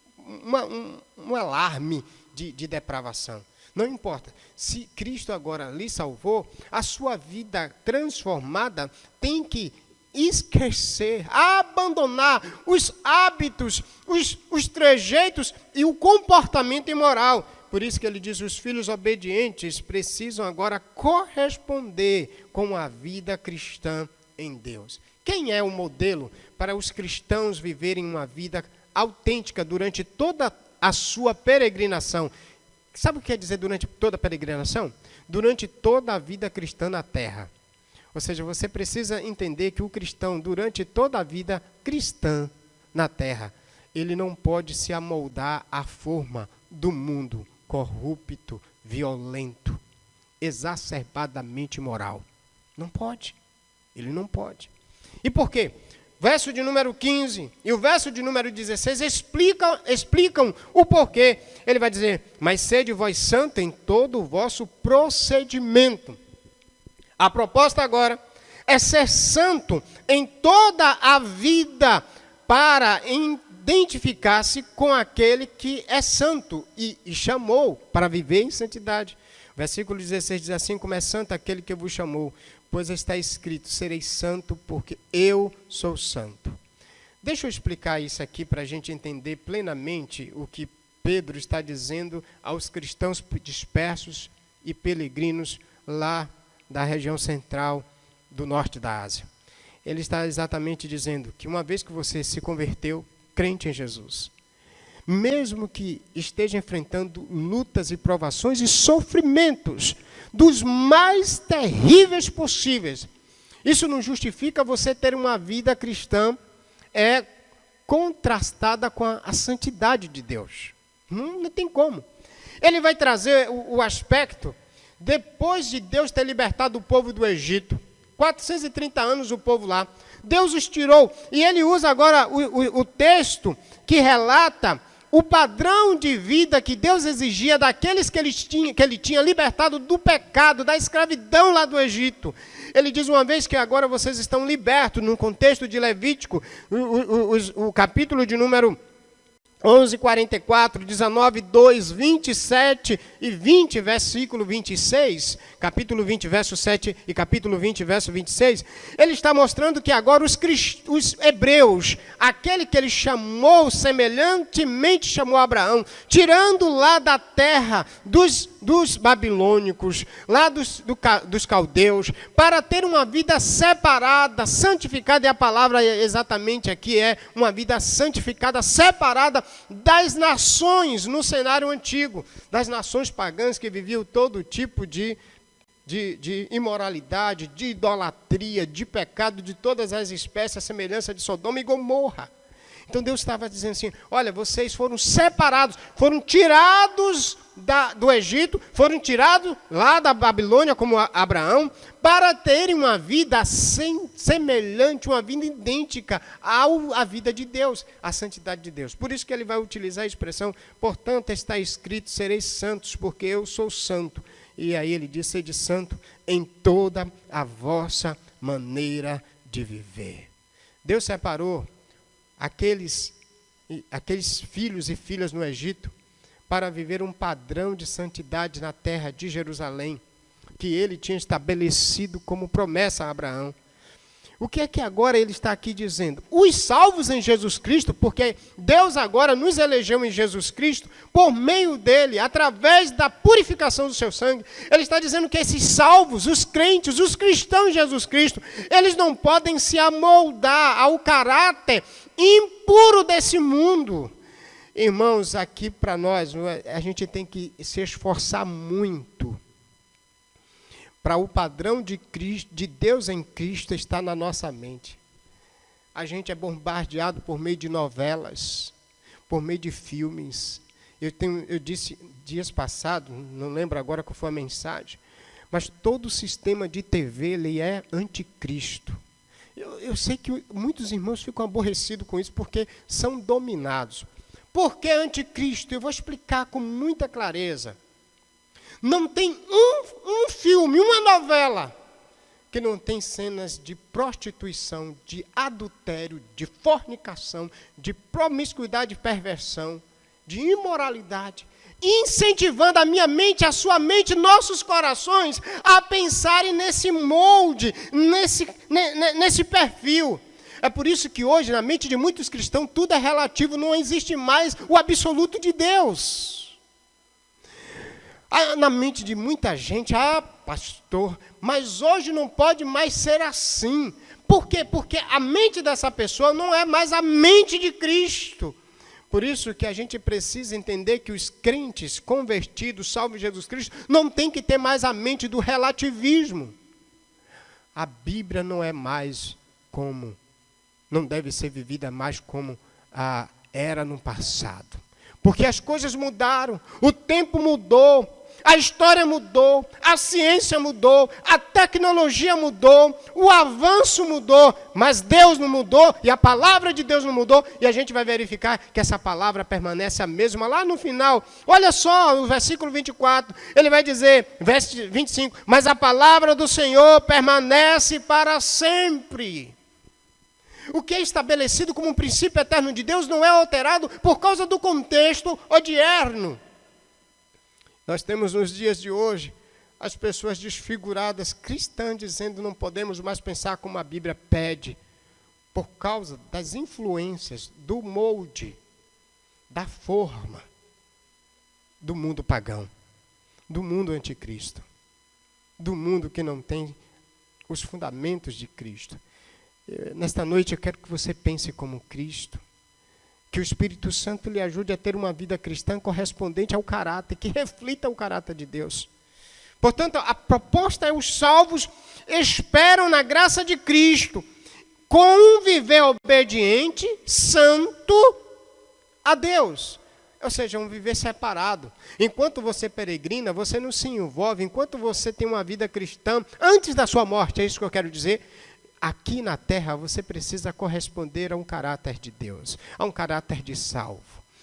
alarme de depravação. Não importa, se Cristo agora lhe salvou, a sua vida transformada tem que esquecer, abandonar os hábitos, os trejeitos e o comportamento imoral. Por isso que ele diz, os filhos obedientes precisam agora corresponder com a vida cristã em Deus. Quem é o modelo para os cristãos viverem uma vida autêntica durante toda a sua peregrinação? Sabe o que quer dizer durante toda a peregrinação? Durante toda a vida cristã na terra. Ou seja, você precisa entender que o cristão, durante toda a vida cristã na terra, ele não pode se amoldar à forma do mundo corrupto, violento, exacerbadamente imoral. Não pode. Ele não pode. E por quê? Verso de número 15 e o verso de número 16 explicam o porquê. Ele vai dizer, mas sede vós santos em todo o vosso procedimento. A proposta agora é ser santo em toda a vida para, em identificar-se com aquele que é santo e chamou para viver em santidade. Versículo 16 diz assim: como é santo aquele que vos chamou, pois está escrito, sereis santo porque eu sou santo. Deixa eu explicar isso aqui para a gente entender plenamente o que Pedro está dizendo aos cristãos dispersos e peregrinos lá da região central do norte da Ásia. Ele está exatamente dizendo que uma vez que você se converteu, crente em Jesus, mesmo que esteja enfrentando lutas e provações e sofrimentos dos mais terríveis possíveis, isso não justifica você ter uma vida cristã contrastada com a santidade de Deus. Não tem como. Ele vai trazer o aspecto, depois de Deus ter libertado o povo do Egito, 430 anos o povo lá, Deus os tirou, e ele usa agora o texto que relata o padrão de vida que Deus exigia daqueles que ele tinha libertado do pecado, da escravidão lá do Egito. Ele diz uma vez que agora vocês estão libertos, no contexto de Levítico, o capítulo de número 11, 44, 19, 2, 27 e 20, versículo 26, capítulo 20, verso 7 e capítulo 20, verso 26, ele está mostrando que agora os hebreus, aquele que ele chamou, semelhantemente chamou Abraão, tirando lá da terra dos babilônicos, lá dos caldeus, para ter uma vida separada, santificada, e a palavra exatamente aqui é uma vida santificada, separada das nações no cenário antigo, das nações pagãs que viviam todo tipo de imoralidade, de idolatria, de pecado, de todas as espécies, a semelhança de Sodoma e Gomorra. Então Deus estava dizendo assim, olha, vocês foram separados, foram tirados do Egito, foram tirados lá da Babilônia, como Abraão, para terem uma vida semelhante, uma vida idêntica à vida de Deus, à santidade de Deus. Por isso que ele vai utilizar a expressão, portanto está escrito, sereis santos, porque eu sou santo. E aí ele diz, sede santo em toda a vossa maneira de viver. Deus separou aqueles filhos e filhas no Egito para viver um padrão de santidade na terra de Jerusalém, que ele tinha estabelecido como promessa a Abraão. O que é que agora ele está aqui dizendo? Os salvos em Jesus Cristo, porque Deus agora nos elegeu em Jesus Cristo, por meio dele, através da purificação do seu sangue, ele está dizendo que esses salvos, os crentes, os cristãos em Jesus Cristo, eles não podem se amoldar ao caráter impuro desse mundo. Irmãos, aqui para nós, a gente tem que se esforçar muito para o padrão de Deus em Cristo estar na nossa mente. A gente é bombardeado por meio de novelas, por meio de filmes. Eu disse dias passados, não lembro agora qual foi a mensagem, mas todo o sistema de TV ele é anticristo. Eu sei que muitos irmãos ficam aborrecidos com isso porque são dominados. Por que anticristo? Eu vou explicar com muita clareza. Não tem um filme, uma novela, que não tem cenas de prostituição, de adultério, de fornicação, de promiscuidade e perversão, de imoralidade, incentivando a minha mente, a sua mente, nossos corações a pensarem nesse molde, nesse perfil. É por isso que hoje, na mente de muitos cristãos, tudo é relativo, não existe mais o absoluto de Deus. Na mente de muita gente, pastor, mas hoje não pode mais ser assim. Por quê? Porque a mente dessa pessoa não é mais a mente de Cristo. Por isso que a gente precisa entender que os crentes convertidos, salvos em Jesus Cristo, não tem que ter mais a mente do relativismo. A Bíblia não é mais como, não deve ser vivida mais como era no passado. Porque as coisas mudaram, o tempo mudou, a história mudou, a ciência mudou, a tecnologia mudou, o avanço mudou, mas Deus não mudou e a palavra de Deus não mudou, e a gente vai verificar que essa palavra permanece a mesma lá no final. Olha só, no versículo 24, ele vai dizer, verso 25, mas a palavra do Senhor permanece para sempre. O que é estabelecido como um princípio eterno de Deus não é alterado por causa do contexto odierno. Nós temos nos dias de hoje as pessoas desfiguradas, cristãs, dizendo não podemos mais pensar como a Bíblia pede, por causa das influências, do molde, da forma do mundo pagão, do mundo anticristo, do mundo que não tem os fundamentos de Cristo. Nesta noite eu quero que você pense como Cristo, que o Espírito Santo lhe ajude a ter uma vida cristã correspondente ao caráter, que reflita o caráter de Deus. Portanto, a proposta é: os salvos esperam na graça de Cristo, com um viver obediente, santo a Deus. Ou seja, um viver separado. Enquanto você peregrina, você não se envolve. Enquanto você tem uma vida cristã, antes da sua morte, é isso que eu quero dizer. Aqui na terra, você precisa corresponder a um caráter de Deus, a um caráter de salvo,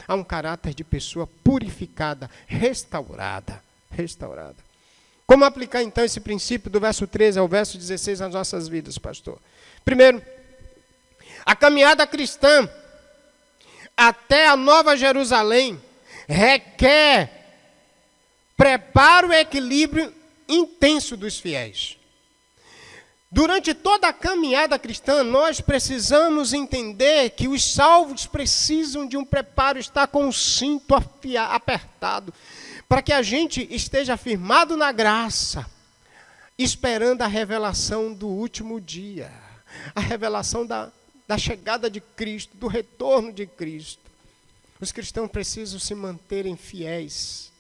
a um caráter de pessoa purificada, restaurada. Como aplicar então esse princípio do verso 13 ao verso 16 nas nossas vidas, pastor? Primeiro, a caminhada cristã até a Nova Jerusalém requer preparo e equilíbrio intenso dos fiéis. Durante toda a caminhada cristã, nós precisamos entender que os salvos precisam de um preparo, estar com o cinto apertado, para que a gente esteja firmado na graça, esperando a revelação do último dia, a revelação da chegada de Cristo, do retorno de Cristo. Os cristãos precisam se manterem fiéis.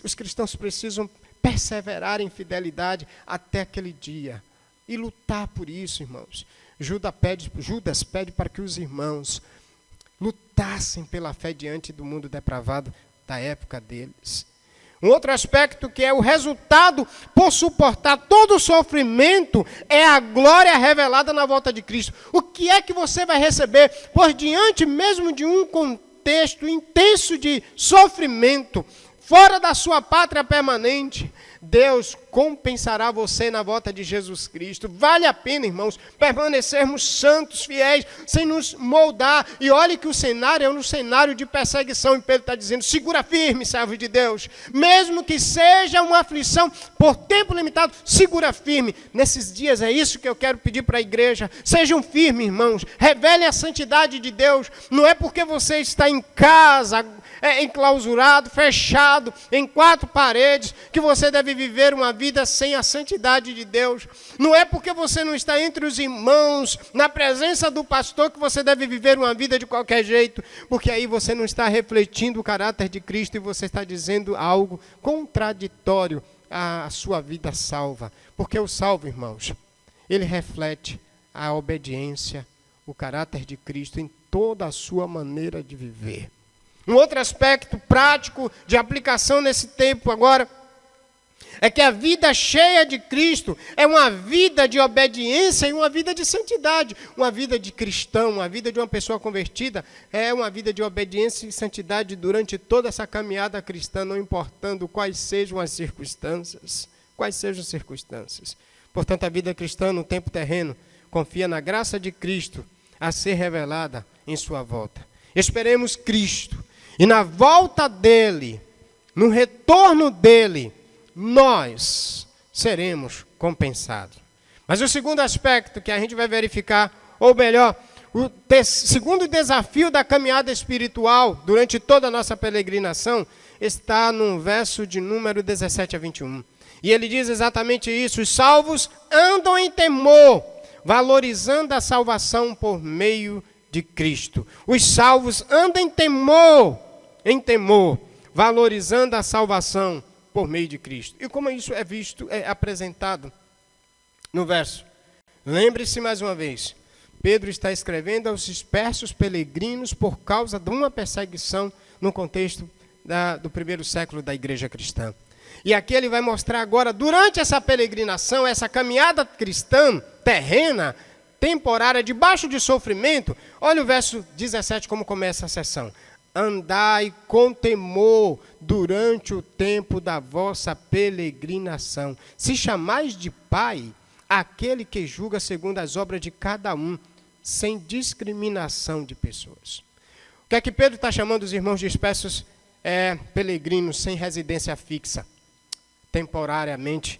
Os cristãos precisam perseverar em fidelidade até aquele dia. E lutar por isso, irmãos. Judas pede para que os irmãos lutassem pela fé diante do mundo depravado da época deles. Um outro aspecto que é o resultado por suportar todo o sofrimento é a glória revelada na volta de Cristo. O que é que você vai receber por diante mesmo de um contexto intenso de sofrimento, fora da sua pátria permanente? Deus compensará você na volta de Jesus Cristo. Vale a pena, irmãos, permanecermos santos, fiéis, sem nos moldar. E olhe que o cenário é um cenário de perseguição. E Pedro está dizendo: segura firme, servo de Deus. Mesmo que seja uma aflição por tempo limitado, segura firme. Nesses dias é isso que eu quero pedir para a igreja. Sejam firmes, irmãos. Revelem a santidade de Deus. Não é porque você está em casa, enclausurado, fechado, em quatro paredes, que você deve viver uma vida sem a santidade de Deus. Não é porque você não está entre os irmãos, na presença do pastor, que você deve viver uma vida de qualquer jeito, porque aí você não está refletindo o caráter de Cristo e você está dizendo algo contraditório à sua vida salva. Porque o salvo, irmãos, ele reflete a obediência, o caráter de Cristo em toda a sua maneira de viver. Um outro aspecto prático de aplicação nesse tempo agora é que a vida cheia de Cristo é uma vida de obediência e uma vida de santidade. Uma vida de cristão, uma vida de uma pessoa convertida é uma vida de obediência e santidade durante toda essa caminhada cristã, não importando quais sejam as circunstâncias. Quais sejam as circunstâncias. Portanto, a vida cristã no tempo terreno confia na graça de Cristo a ser revelada em sua volta. Esperemos Cristo. E na volta dele, no retorno dele, nós seremos compensados. Mas o segundo aspecto que a gente vai verificar, ou melhor, o segundo desafio da caminhada espiritual durante toda a nossa peregrinação, está no verso de número 17 a 21. E ele diz exatamente isso: os salvos andam em temor, valorizando a salvação por meio de Cristo. Os salvos andam em temor, valorizando a salvação por meio de Cristo. E como isso é visto, é apresentado no verso? Lembre-se mais uma vez, Pedro está escrevendo aos dispersos peregrinos por causa de uma perseguição no contexto do primeiro século da igreja cristã. E aqui ele vai mostrar agora, durante essa peregrinação, essa caminhada cristã, terrena, temporária, debaixo de sofrimento. Olha o verso 17 como começa a sessão. Andai com temor durante o tempo da vossa peregrinação. Se chamais de Pai aquele que julga segundo as obras de cada um. sem discriminação de pessoas. O que é que Pedro está chamando os irmãos dispersos? Peregrinos sem residência fixa, temporariamente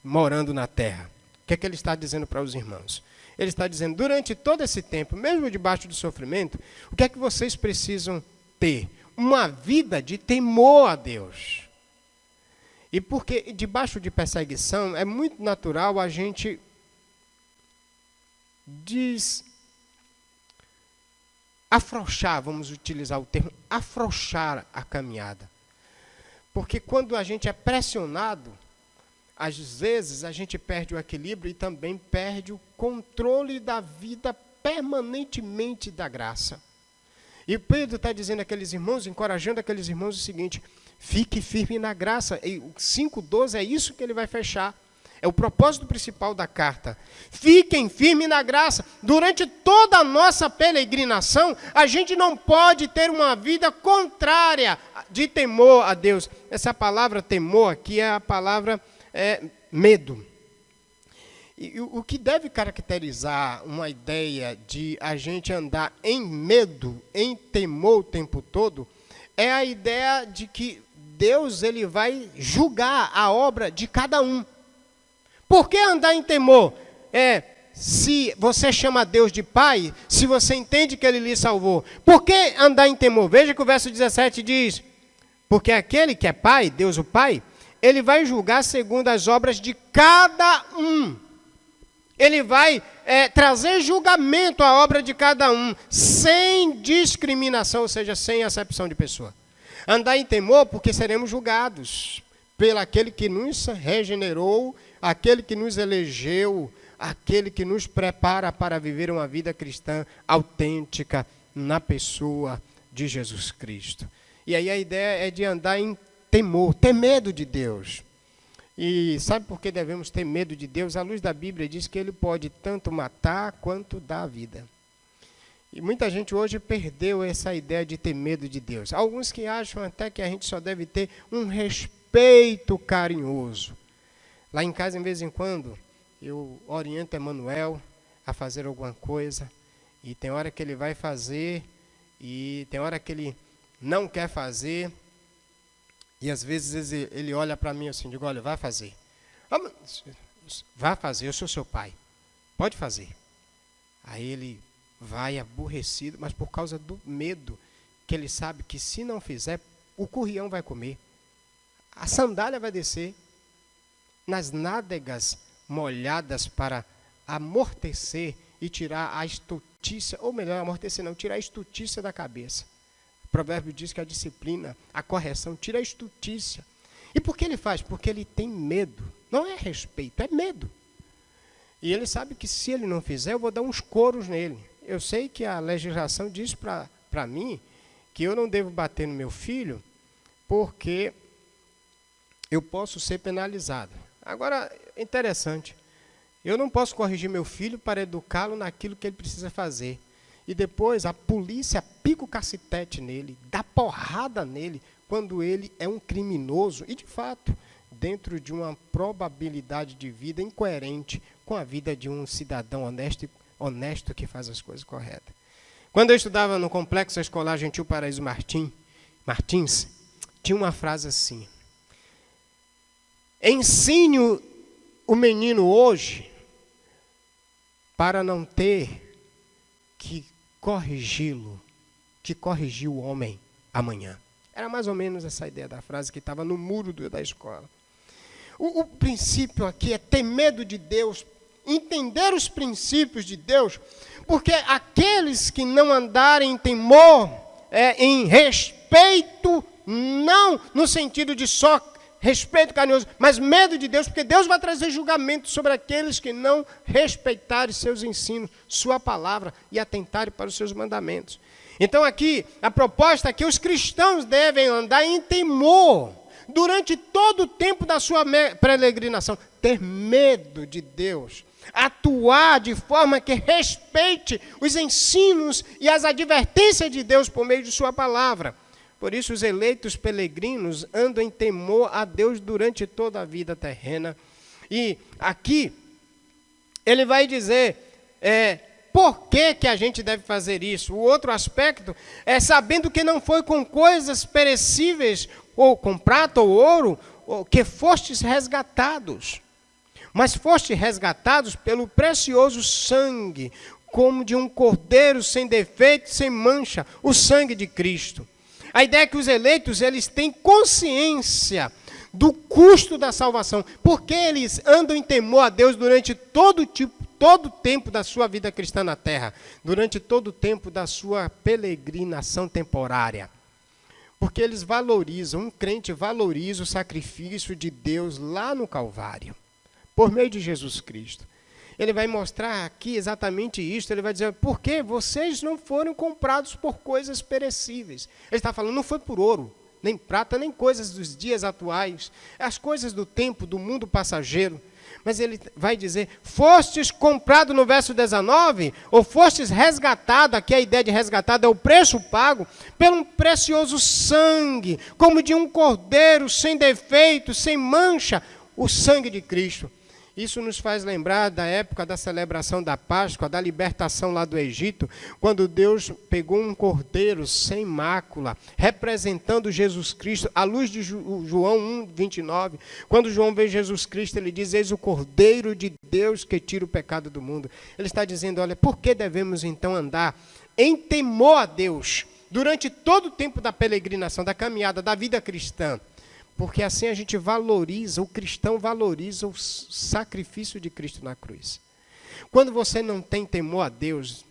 morando na terra. O que é que ele está dizendo para os irmãos? Ele está dizendo, durante todo esse tempo, mesmo debaixo do sofrimento, o que é que vocês precisam ter? Uma vida de temor a Deus. E porque debaixo de perseguição é muito natural a gente afrouxar, vamos utilizar o termo, afrouxar a caminhada. Porque quando a gente é pressionado, às vezes a gente perde o equilíbrio e também perde o controle da vida permanentemente da graça. E Pedro está dizendo àqueles irmãos, encorajando aqueles irmãos o seguinte, fique firme na graça. E o 5:12 é isso que ele vai fechar. É o propósito principal da carta. Fiquem firmes na graça. Durante toda a nossa peregrinação, a gente não pode ter uma vida contrária de temor a Deus. Essa palavra temor aqui é a palavra medo. E o que deve caracterizar uma ideia de a gente andar em medo, em temor o tempo todo, é a ideia de que Deus ele vai julgar a obra de cada um. Por que andar em temor? Se você chama Deus de Pai, se você entende que Ele lhe salvou. Por que andar em temor? Veja que o verso 17 diz, porque aquele que é Pai, Deus o Pai, Ele vai julgar segundo as obras de cada um. Ele vai trazer julgamento à obra de cada um, sem discriminação, ou seja, sem acepção de pessoa. Andar em temor porque seremos julgados pelo aquele que nos regenerou, aquele que nos elegeu, aquele que nos prepara para viver uma vida cristã autêntica na pessoa de Jesus Cristo. E aí a ideia é de andar em temor, ter medo de Deus. E sabe por que devemos ter medo de Deus? A luz da Bíblia diz que Ele pode tanto matar quanto dar vida. E muita gente hoje perdeu essa ideia de ter medo de Deus. Alguns que acham até que a gente só deve ter um respeito carinhoso. Lá em casa, de vez em quando, eu oriento Emanuel a fazer alguma coisa, e tem hora que ele vai fazer, e tem hora que ele não quer fazer, e às vezes ele olha para mim assim, digo, olha, vai fazer. Vai fazer, eu sou seu pai, pode fazer. Aí ele vai aborrecido, mas por causa do medo, que ele sabe que se não fizer, o currião vai comer, a sandália vai descer, nas nádegas molhadas para amortecer e tirar a estultícia, ou melhor, amortecer não, tirar a estultícia da cabeça. O provérbio diz que a disciplina, a correção, tira a estultícia. E por que ele faz? Porque ele tem medo. Não é respeito, é medo. E ele sabe que se ele não fizer, eu vou dar uns coros nele. Eu sei que a legislação diz para mim que eu não devo bater no meu filho porque eu posso ser penalizado. Agora, interessante, eu não posso corrigir meu filho para educá-lo naquilo que ele precisa fazer. E depois a polícia pica o cacetete nele, dá porrada nele, quando ele é um criminoso. E, de fato, dentro de uma probabilidade de vida incoerente com a vida de um cidadão honesto que faz as coisas corretas. Quando eu estudava no Complexo Escolar Gentil Paraíso Martins, tinha uma frase assim: ensine o menino hoje para não ter que corrigi-lo, que corrigir o homem amanhã. Era mais ou menos essa ideia da frase que estava no muro da escola. O princípio aqui é ter medo de Deus, entender os princípios de Deus, porque aqueles que não andarem em temor, em respeito, não no sentido de só respeito carinhoso, mas medo de Deus, porque Deus vai trazer julgamento sobre aqueles que não respeitarem seus ensinos, sua palavra e atentarem para os seus mandamentos. Então aqui, a proposta é que os cristãos devem andar em temor durante todo o tempo da sua peregrinação, ter medo de Deus, atuar de forma que respeite os ensinos e as advertências de Deus por meio de sua palavra. Por isso, os eleitos peregrinos andam em temor a Deus durante toda a vida terrena. E aqui, ele vai dizer, por que a gente deve fazer isso? O outro aspecto é sabendo que não foi com coisas perecíveis, ou com prata ou ouro, que fostes resgatados, mas fostes resgatados pelo precioso sangue, como de um cordeiro sem defeito, sem mancha, o sangue de Cristo. A ideia é que os eleitos, eles têm consciência do custo da salvação, porque eles andam em temor a Deus durante todo o tempo da sua vida cristã na terra, durante todo o tempo da sua peregrinação temporária. Porque eles valorizam, um crente valoriza o sacrifício de Deus lá no Calvário, por meio de Jesus Cristo. Ele vai mostrar aqui exatamente isso, ele vai dizer, por que vocês não foram comprados por coisas perecíveis? Ele está falando, não foi por ouro, nem prata, nem coisas dos dias atuais, as coisas do tempo, do mundo passageiro. Mas ele vai dizer, fostes comprado no verso 19, ou fostes resgatado, aqui a ideia de resgatado é o preço pago, pelo precioso sangue, como de um cordeiro sem defeito, sem mancha, o sangue de Cristo. Isso nos faz lembrar da época da celebração da Páscoa, da libertação lá do Egito, quando Deus pegou um cordeiro sem mácula, representando Jesus Cristo, à luz de João 1:29. Quando João vê Jesus Cristo, ele diz, eis o cordeiro de Deus que tira o pecado do mundo. Ele está dizendo, olha, por que devemos então andar em temor a Deus, durante todo o tempo da peregrinação, da caminhada, da vida cristã? Porque assim a gente valoriza, o cristão valoriza o sacrifício de Cristo na cruz. Quando você não tem temor a Deus,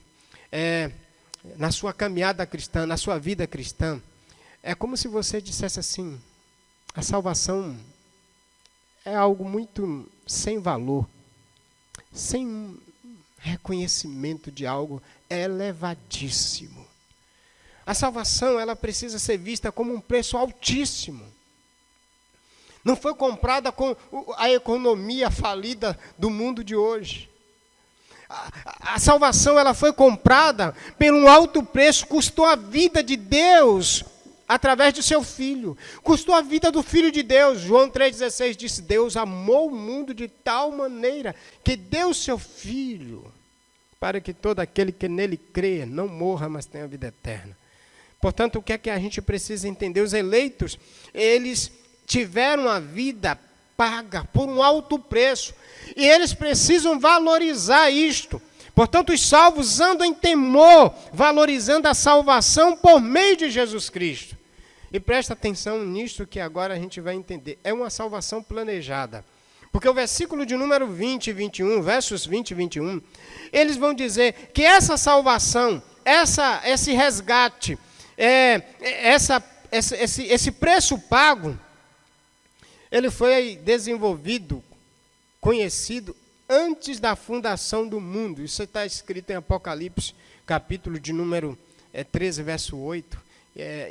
na sua caminhada cristã, na sua vida cristã, é como se você dissesse assim, a salvação é algo muito sem valor, sem reconhecimento de algo elevadíssimo. A salvação, ela precisa ser vista como um preço altíssimo. Não foi comprada com a economia falida do mundo de hoje. A salvação, ela foi comprada por um alto preço, custou a vida de Deus através de seu Filho. Custou a vida do Filho de Deus. João 3,16 disse, Deus amou o mundo de tal maneira que deu seu Filho, para que todo aquele que nele crê não morra, mas tenha vida eterna. Portanto, o que é que a gente precisa entender? Os eleitos, eles tiveram a vida paga por um alto preço. E eles precisam valorizar isto. Portanto, os salvos andam em temor, valorizando a salvação por meio de Jesus Cristo. E presta atenção nisto que agora a gente vai entender. É uma salvação planejada. Porque o versículo de número 20 e 21, versos 20 e 21, eles vão dizer que salvação, esse resgate, esse preço pago, ele foi desenvolvido, conhecido, antes da fundação do mundo. Isso está escrito em Apocalipse, capítulo de número 13, verso 8.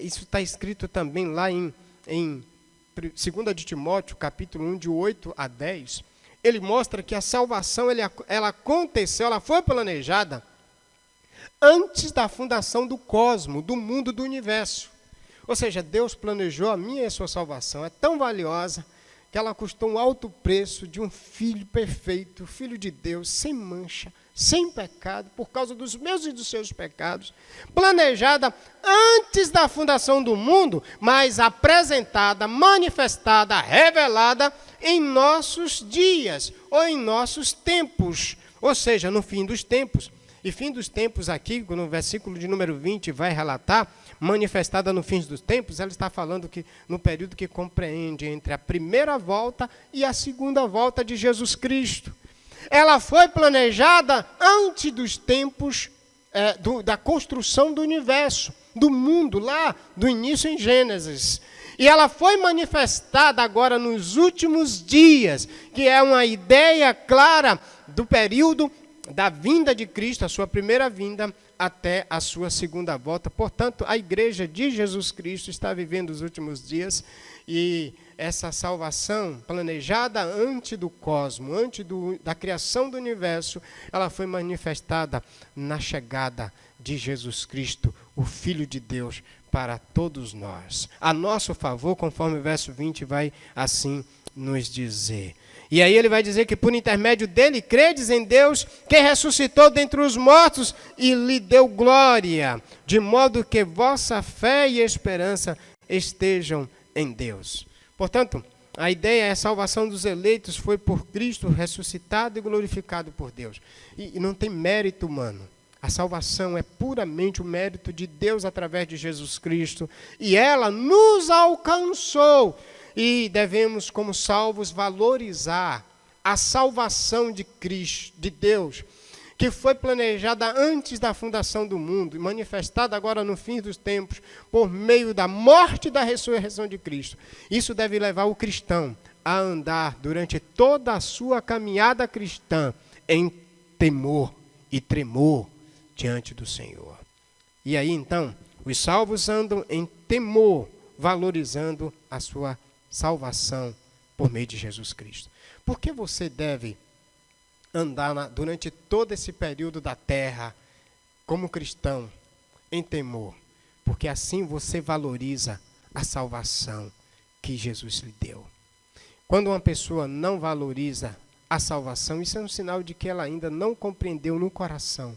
Isso está escrito também lá em 2 de Timóteo, capítulo 1, de 8 a 10. Ele mostra que a salvação ela aconteceu, ela foi planejada antes da fundação do cosmos, do mundo, do universo. Ou seja, Deus planejou a minha e a sua salvação. É tão valiosa que ela custou um alto preço de um filho perfeito, filho de Deus, sem mancha, sem pecado, por causa dos meus e dos seus pecados, planejada antes da fundação do mundo, mas apresentada, manifestada, revelada em nossos dias, ou em nossos tempos, ou seja, no fim dos tempos. E fim dos tempos aqui, no versículo de número 20, vai relatar, manifestada no fim dos tempos, ela está falando que no período que compreende entre a primeira volta e a segunda volta de Jesus Cristo. Ela foi planejada antes dos tempos da construção do universo, do mundo, lá do início em Gênesis. E ela foi manifestada agora nos últimos dias, que é uma ideia clara do período da vinda de Cristo, a sua primeira vinda, até a sua segunda volta. Portanto, a igreja de Jesus Cristo está vivendo os últimos dias e essa salvação planejada antes do cosmos, antes da criação do universo, ela foi manifestada na chegada de Jesus Cristo, o Filho de Deus, para todos nós. A nosso favor, conforme o verso 20 vai assim nos dizer. E aí ele vai dizer que por intermédio dele, credes em Deus, que ressuscitou dentre os mortos e lhe deu glória, de modo que vossa fé e esperança estejam em Deus. Portanto, a ideia é a salvação dos eleitos foi por Cristo ressuscitado e glorificado por Deus. E não tem mérito humano. A salvação é puramente o mérito de Deus através de Jesus Cristo. E ela nos alcançou. E devemos, como salvos, valorizar a salvação de Cristo, de Deus, que foi planejada antes da fundação do mundo e manifestada agora no fim dos tempos por meio da morte e da ressurreição de Cristo. Isso deve levar o cristão a andar durante toda a sua caminhada cristã em temor e tremor diante do Senhor. E aí então, os salvos andam em temor, valorizando a sua salvação por meio de Jesus Cristo. Por que você deve andar durante todo esse período da terra como cristão em temor? Porque assim você valoriza a salvação que Jesus lhe deu. Quando uma pessoa não valoriza a salvação, isso é um sinal de que ela ainda não compreendeu no coração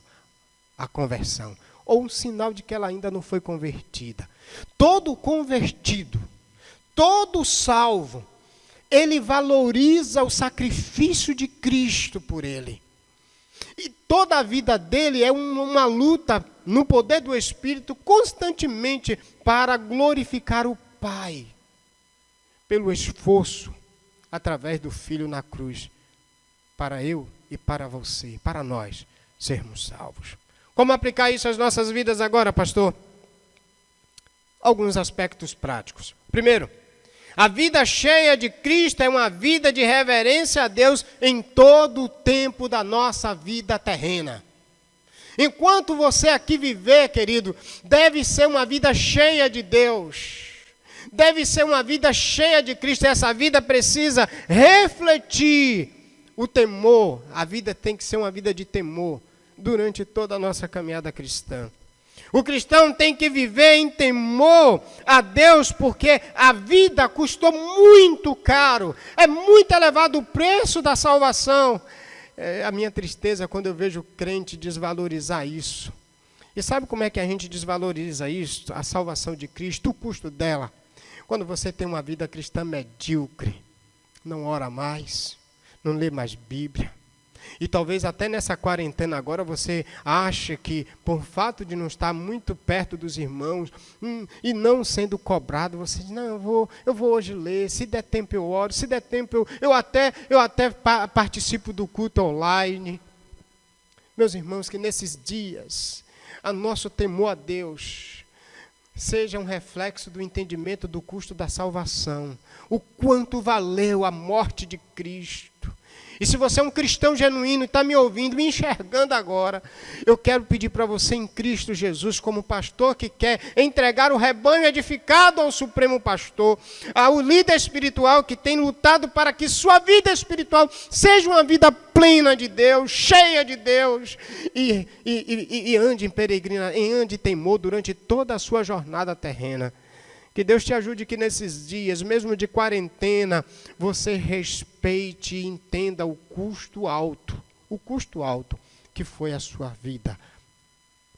a conversão, ou um sinal de que ela ainda não foi convertida. Todo convertido, todo salvo, ele valoriza o sacrifício de Cristo por ele. E toda a vida dele é uma luta no poder do Espírito constantemente para glorificar o Pai, pelo esforço através do Filho na cruz, para eu e para você, para nós sermos salvos. Como aplicar isso às nossas vidas agora, pastor? Alguns aspectos práticos. Primeiro, a vida cheia de Cristo é uma vida de reverência a Deus em todo o tempo da nossa vida terrena. Enquanto você aqui viver, querido, deve ser uma vida cheia de Deus. Deve ser uma vida cheia de Cristo. Essa vida precisa refletir o temor. A vida tem que ser uma vida de temor durante toda a nossa caminhada cristã. O cristão tem que viver em temor a Deus, porque a vida custou muito caro. É muito elevado o preço da salvação. É a minha tristeza quando eu vejo o crente desvalorizar isso. E sabe como é que a gente desvaloriza isso? A salvação de Cristo, o custo dela. Quando você tem uma vida cristã medíocre, não ora mais, não lê mais Bíblia. E talvez até nessa quarentena agora você acha que por fato de não estar muito perto dos irmãos e não sendo cobrado, você diz, não, eu vou hoje ler, se der tempo eu oro, se der tempo eu até participo do culto online. Meus irmãos, que nesses dias a nosso temor a Deus seja um reflexo do entendimento do custo da salvação, o quanto valeu a morte de Cristo. E se você é um cristão genuíno e está me ouvindo, me enxergando agora, eu quero pedir para você em Cristo Jesus, como pastor que quer entregar o rebanho edificado ao Supremo Pastor, ao líder espiritual que tem lutado para que sua vida espiritual seja uma vida plena de Deus, cheia de Deus, e ande em peregrina, ande em temor durante toda a sua jornada terrena. Que Deus te ajude que nesses dias, mesmo de quarentena, você respeite e entenda o custo alto que foi a sua vida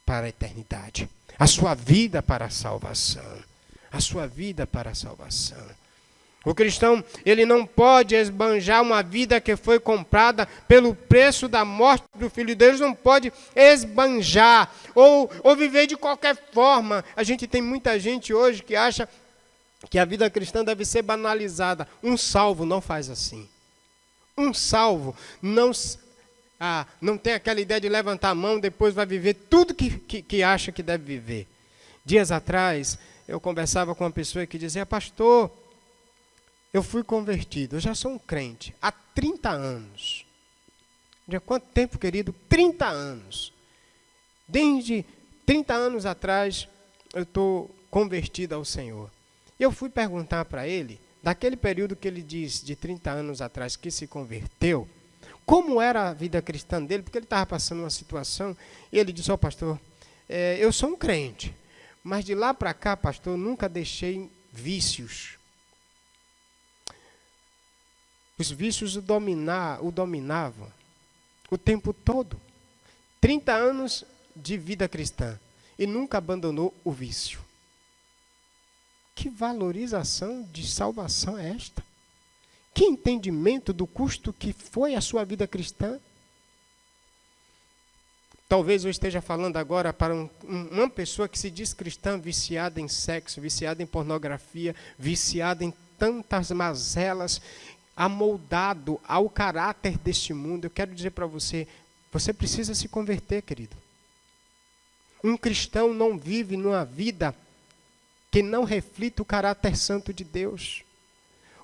para a eternidade, a sua vida para a salvação, a sua vida para a salvação. O cristão, ele não pode esbanjar uma vida que foi comprada pelo preço da morte do Filho de Deus, não pode esbanjar ou viver de qualquer forma. A gente tem muita gente hoje que acha que a vida cristã deve ser banalizada. Um salvo não faz assim. Um salvo não tem aquela ideia de levantar a mão, depois vai viver tudo que acha que deve viver. Dias atrás, eu conversava com uma pessoa que dizia, pastor, eu fui convertido, eu já sou um crente há 30 anos. De quanto tempo, querido? 30 anos. Desde 30 anos atrás, eu estou convertido ao Senhor. E eu fui perguntar para ele, daquele período que ele diz, de 30 anos atrás, que se converteu, como era a vida cristã dele, porque ele estava passando uma situação, e ele disse, pastor, eu sou um crente, mas de lá para cá, pastor, eu nunca deixei vícios. Os vícios o dominavam o tempo todo. 30 anos de vida cristã e nunca abandonou o vício. Que valorização de salvação é esta? Que entendimento do custo que foi a sua vida cristã? Talvez eu esteja falando agora para uma pessoa que se diz cristã, viciada em sexo, viciada em pornografia, viciada em tantas mazelas, amoldado ao caráter deste mundo. Eu quero dizer para você, você precisa se converter, querido. Um cristão não vive numa vida que não reflita o caráter santo de Deus.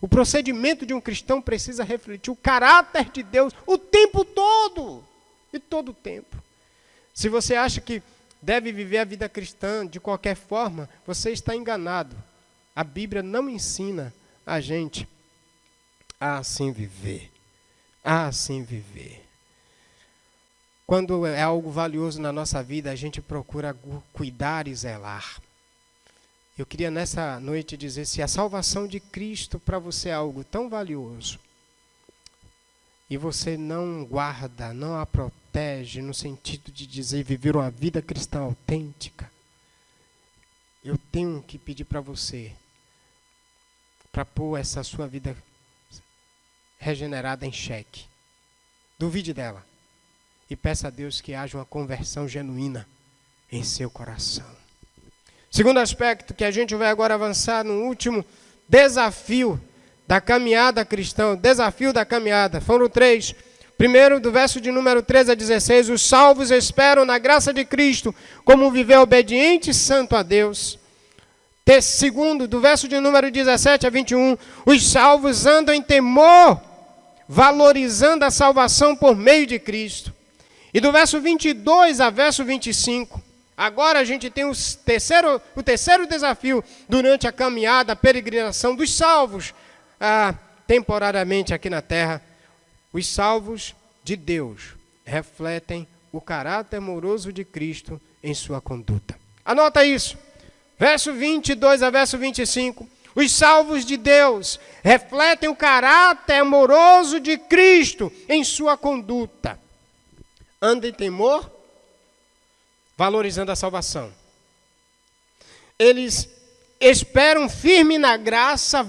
O procedimento de um cristão precisa refletir o caráter de Deus o tempo todo, e todo o tempo. Se você acha que deve viver a vida cristã de qualquer forma, você está enganado. A Bíblia não ensina a gente a assim viver. A assim viver. Quando é algo valioso na nossa vida, a gente procura cuidar e zelar. Eu queria nessa noite dizer, se a salvação de Cristo para você é algo tão valioso, e você não guarda, não a protege, no sentido de dizer viver uma vida cristã autêntica, eu tenho que pedir para você, para pôr essa sua vida regenerada em xeque. Duvide dela e peça a Deus que haja uma conversão genuína em seu coração. Segundo aspecto que a gente vai agora avançar no último desafio da caminhada cristã, desafio da caminhada. Foram 3. Primeiro, do verso de número 13 a 16, os salvos esperam na graça de Cristo como viver obediente e santo a Deus. Segundo, do verso de número 17 a 21, os salvos andam em temor, valorizando a salvação por meio de Cristo. E do verso 22 a verso 25, agora a gente tem o terceiro desafio durante a caminhada, a peregrinação dos salvos, temporariamente aqui na terra. Os salvos de Deus refletem o caráter amoroso de Cristo em sua conduta. Anota isso. Verso 22 a verso 25. Os salvos de Deus refletem o caráter amoroso de Cristo em sua conduta. Anda em temor, valorizando a salvação. Eles esperam firme na graça,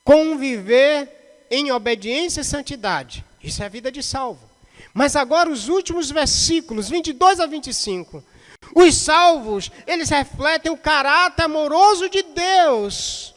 conviver em obediência e santidade. Isso é a vida de salvo. Mas agora os últimos versículos, 22 a 25. Os salvos, eles refletem o caráter amoroso de Deus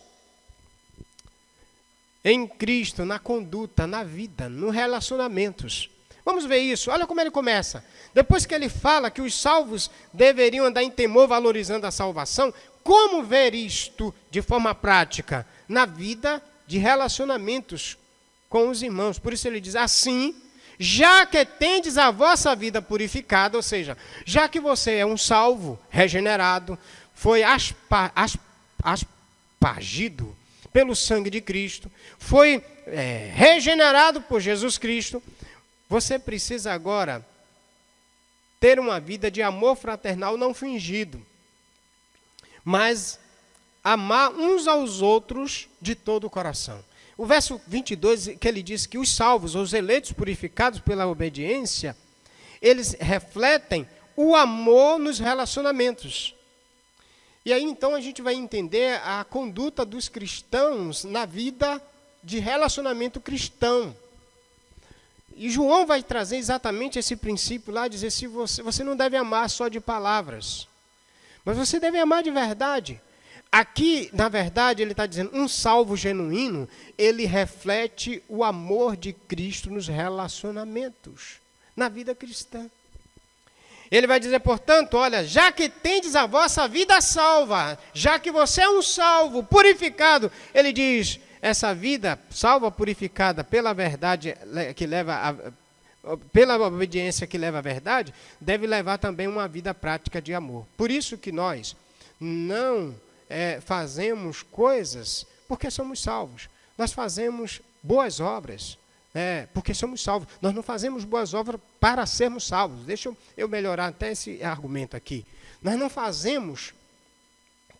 em Cristo, na conduta, na vida, nos relacionamentos. Vamos ver isso. Olha como ele começa. Depois que ele fala que os salvos deveriam andar em temor, valorizando a salvação, como ver isto de forma prática? Na vida de relacionamentos com os irmãos. Por isso ele diz assim, já que tendes a vossa vida purificada, ou seja, já que você é um salvo, regenerado, foi aspergido pelo sangue de Cristo, foi regenerado por Jesus Cristo, você precisa agora ter uma vida de amor fraternal não fingido, mas amar uns aos outros de todo o coração. O verso 22, que ele diz que os salvos, os eleitos purificados pela obediência, eles refletem o amor nos relacionamentos. E aí então a gente vai entender a conduta dos cristãos na vida de relacionamento cristão. E João vai trazer exatamente esse princípio lá, dizer se você não deve amar só de palavras, mas você deve amar de verdade. Aqui, na verdade, ele está dizendo, um salvo genuíno, ele reflete o amor de Cristo nos relacionamentos, na vida cristã. Ele vai dizer, portanto, olha, já que tendes a vossa vida salva, já que você é um salvo, purificado, ele diz, essa vida salva, purificada pela verdade que leva pela obediência que leva à verdade, deve levar também uma vida prática de amor. Por isso que nós não fazemos coisas porque somos salvos. Nós fazemos boas obras porque somos salvos. Nós não fazemos boas obras para sermos salvos. Deixa eu melhorar até esse argumento aqui. Nós não fazemos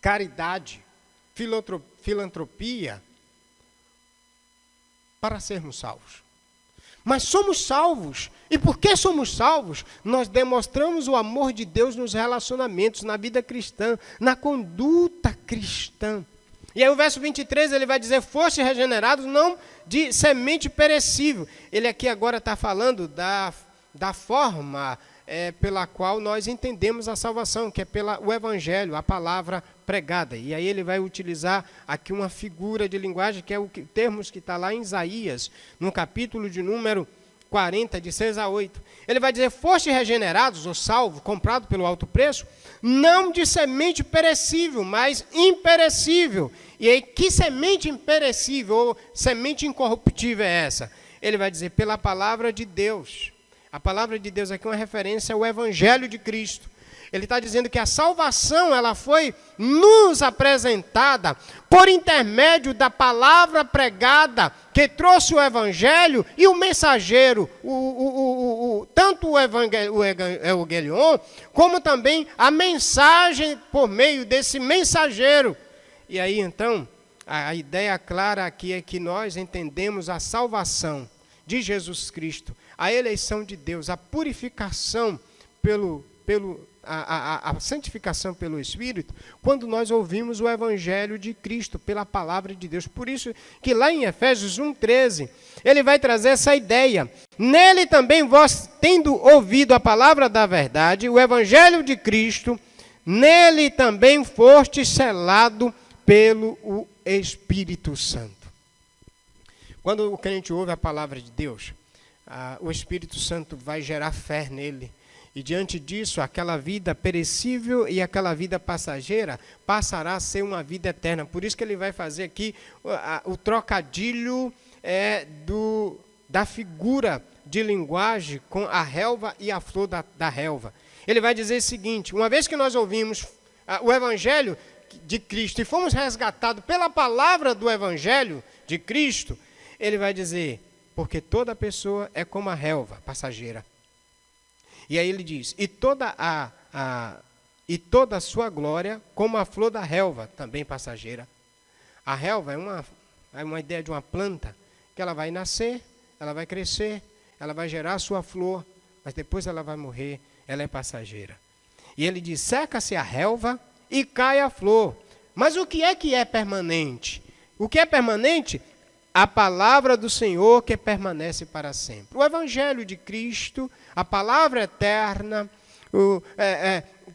caridade, filantropia, para sermos salvos. Mas somos salvos. E porque somos salvos, nós demonstramos o amor de Deus nos relacionamentos, na vida cristã, na conduta cristã. E aí o verso 23, ele vai dizer, foste regenerados não de semente perecível. Ele aqui agora está falando da forma pela qual nós entendemos a salvação, que é pelo Evangelho, a palavra pregada. E aí ele vai utilizar aqui uma figura de linguagem, que é o termos que está lá em Isaías, no capítulo de número 40, de 6 a 8. Ele vai dizer, foste regenerados, ou salvo, comprado pelo alto preço, não de semente perecível, mas imperecível. E aí, que semente imperecível, ou semente incorruptível é essa? Ele vai dizer, pela palavra de Deus. A palavra de Deus aqui é uma referência ao Evangelho de Cristo. Ele está dizendo que a salvação, ela foi nos apresentada por intermédio da palavra pregada, que trouxe o Evangelho e o mensageiro, tanto o Evangelion, como também a mensagem por meio desse mensageiro. E aí, então, a ideia clara aqui é que nós entendemos a salvação de Jesus Cristo, a eleição de Deus, a purificação a santificação pelo Espírito, quando nós ouvimos o Evangelho de Cristo, pela palavra de Deus. Por isso que lá em Efésios 1,13, ele vai trazer essa ideia. Nele também vós, tendo ouvido a palavra da verdade, o Evangelho de Cristo, nele também foste selado pelo Espírito Santo. Quando o crente ouve a palavra de Deus, o Espírito Santo vai gerar fé nele. E diante disso, aquela vida perecível e aquela vida passageira passará a ser uma vida eterna. Por isso que ele vai fazer aqui o trocadilho da figura de linguagem com a relva e a flor da relva. Ele vai dizer o seguinte, uma vez que nós ouvimos o Evangelho de Cristo e fomos resgatados pela palavra do Evangelho de Cristo, ele vai dizer, porque toda pessoa é como a relva passageira. E aí ele diz, e toda a sua glória como a flor da relva, também passageira. A relva é uma ideia de uma planta, que ela vai nascer, ela vai crescer, ela vai gerar a sua flor, mas depois ela vai morrer, ela é passageira. E ele diz, seca-se a relva e cai a flor. Mas o que é permanente? O que é permanente? A palavra do Senhor que permanece para sempre. O Evangelho de Cristo, a palavra eterna,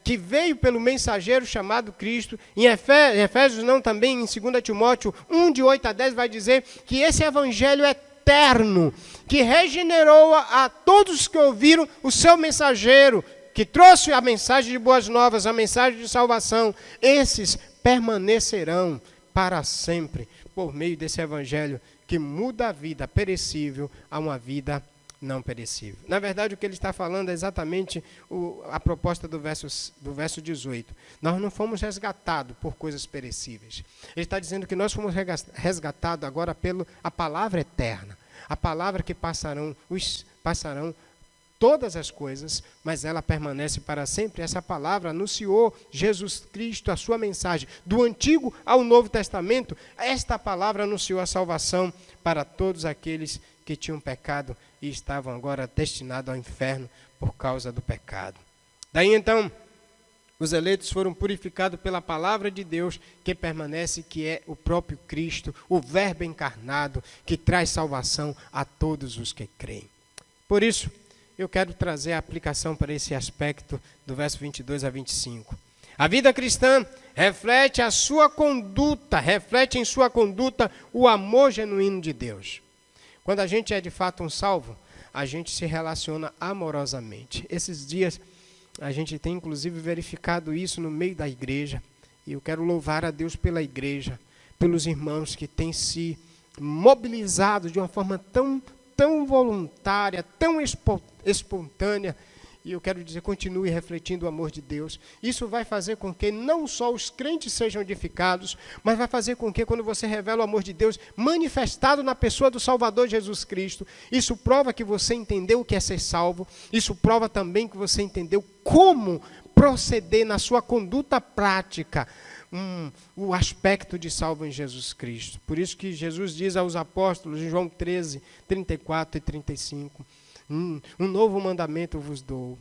que veio pelo mensageiro chamado Cristo. Em Efésios, não, também em 2 Timóteo 1, de 8 a 10, vai dizer que esse Evangelho eterno, que regenerou a todos que ouviram o seu mensageiro, que trouxe a mensagem de boas novas, a mensagem de salvação, esses permanecerão para sempre, por meio desse Evangelho que muda a vida perecível a uma vida não perecível. Na verdade, o que ele está falando é exatamente a proposta do verso 18. Nós não fomos resgatados por coisas perecíveis. Ele está dizendo que nós fomos resgatados agora pela palavra eterna. A palavra que passarão todas as coisas, mas ela permanece para sempre. Essa palavra anunciou Jesus Cristo, a sua mensagem. Do Antigo ao Novo Testamento, esta palavra anunciou a salvação para todos aqueles que tinham pecado e estavam agora destinados ao inferno por causa do pecado. Daí então, os eleitos foram purificados pela palavra de Deus, que permanece, que é o próprio Cristo, o Verbo encarnado, que traz salvação a todos os que creem. Por isso, eu quero trazer a aplicação para esse aspecto do verso 22 a 25. A vida cristã reflete em sua conduta o amor genuíno de Deus. Quando a gente é de fato um salvo, a gente se relaciona amorosamente. Esses dias, a gente tem inclusive verificado isso no meio da igreja. E eu quero louvar a Deus pela igreja, pelos irmãos que têm se mobilizado de uma forma tão voluntária, tão espontânea, e eu quero dizer, continue refletindo o amor de Deus. Isso vai fazer com que não só os crentes sejam edificados, mas vai fazer com que, quando você revela o amor de Deus manifestado na pessoa do Salvador Jesus Cristo, isso prova que você entendeu o que é ser salvo, isso prova também que você entendeu como proceder na sua conduta prática, o aspecto de salvo em Jesus Cristo. Por isso que Jesus diz aos apóstolos, em João 13, 34 e 35, um novo mandamento vos dou,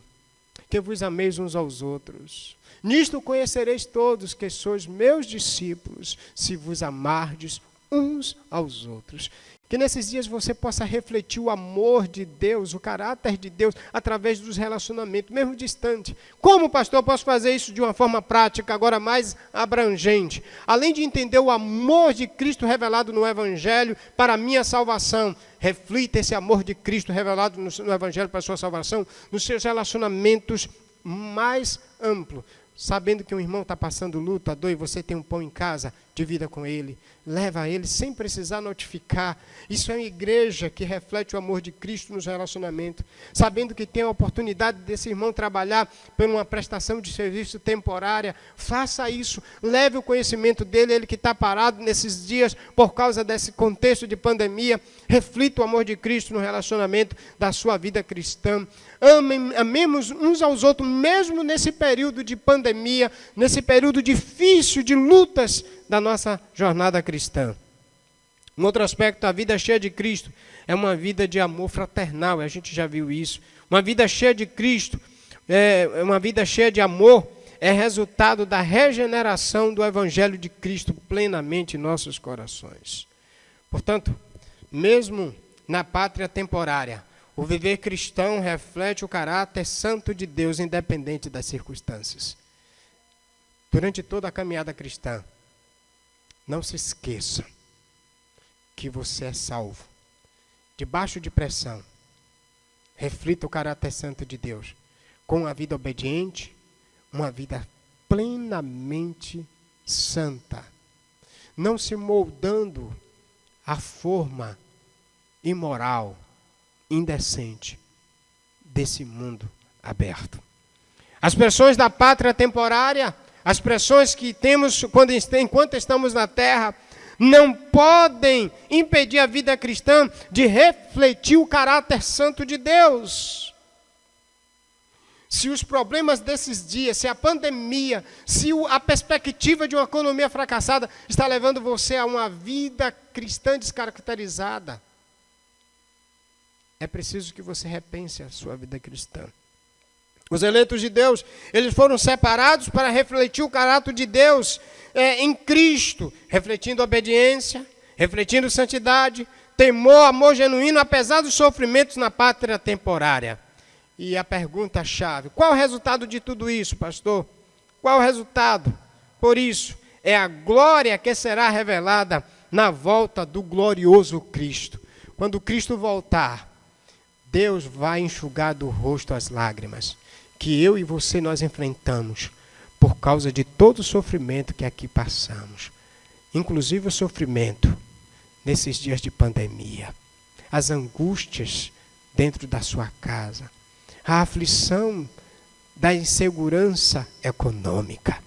que vos ameis uns aos outros. Nisto conhecereis todos que sois meus discípulos, se vos amardes uns aos outros. Que nesses dias você possa refletir o amor de Deus, o caráter de Deus, através dos relacionamentos, mesmo distante. Como, pastor, eu posso fazer isso de uma forma prática, agora mais abrangente? Além de entender o amor de Cristo revelado no Evangelho para a minha salvação, reflita esse amor de Cristo revelado no Evangelho para a sua salvação, nos seus relacionamentos mais amplos. Sabendo que um irmão está passando luta, dor, e você tem um pão em casa, divida com ele. Leva a ele sem precisar notificar. Isso é uma igreja que reflete o amor de Cristo nos relacionamentos. Sabendo que tem a oportunidade desse irmão trabalhar por uma prestação de serviço temporária, faça isso. Leve o conhecimento dele, ele que está parado nesses dias por causa desse contexto de pandemia. Reflita o amor de Cristo no relacionamento da sua vida cristã. Amemos uns aos outros, mesmo nesse período de pandemia, nesse período difícil de lutas da nossa jornada cristã. Um outro aspecto, a vida cheia de Cristo é uma vida de amor fraternal, a gente já viu isso. Uma vida cheia de Cristo, uma vida cheia de amor, é resultado da regeneração do Evangelho de Cristo plenamente em nossos corações. Portanto, mesmo na pátria temporária, o viver cristão reflete o caráter santo de Deus, independente das circunstâncias. Durante toda a caminhada cristã, não se esqueça que você é salvo. Debaixo de pressão, reflita o caráter santo de Deus, com uma vida obediente, uma vida plenamente santa, não se moldando à forma imoral, indecente desse mundo aberto. As pressões da pátria temporária, as pressões que temos enquanto estamos na terra, não podem impedir a vida cristã de refletir o caráter santo de Deus. Se os problemas desses dias, se a pandemia, se a perspectiva de uma economia fracassada está levando você a uma vida cristã descaracterizada, é preciso que você repense a sua vida cristã. Os eleitos de Deus, eles foram separados para refletir o caráter de Deus em Cristo, refletindo obediência, refletindo santidade, temor, amor genuíno, apesar dos sofrimentos na pátria temporária. E a pergunta-chave, qual o resultado de tudo isso, pastor? Qual o resultado? Por isso, é a glória que será revelada na volta do glorioso Cristo. Quando Cristo voltar, Deus vai enxugar do rosto as lágrimas que eu e você nós enfrentamos por causa de todo o sofrimento que aqui passamos. Inclusive o sofrimento nesses dias de pandemia. As angústias dentro da sua casa. A aflição da insegurança econômica.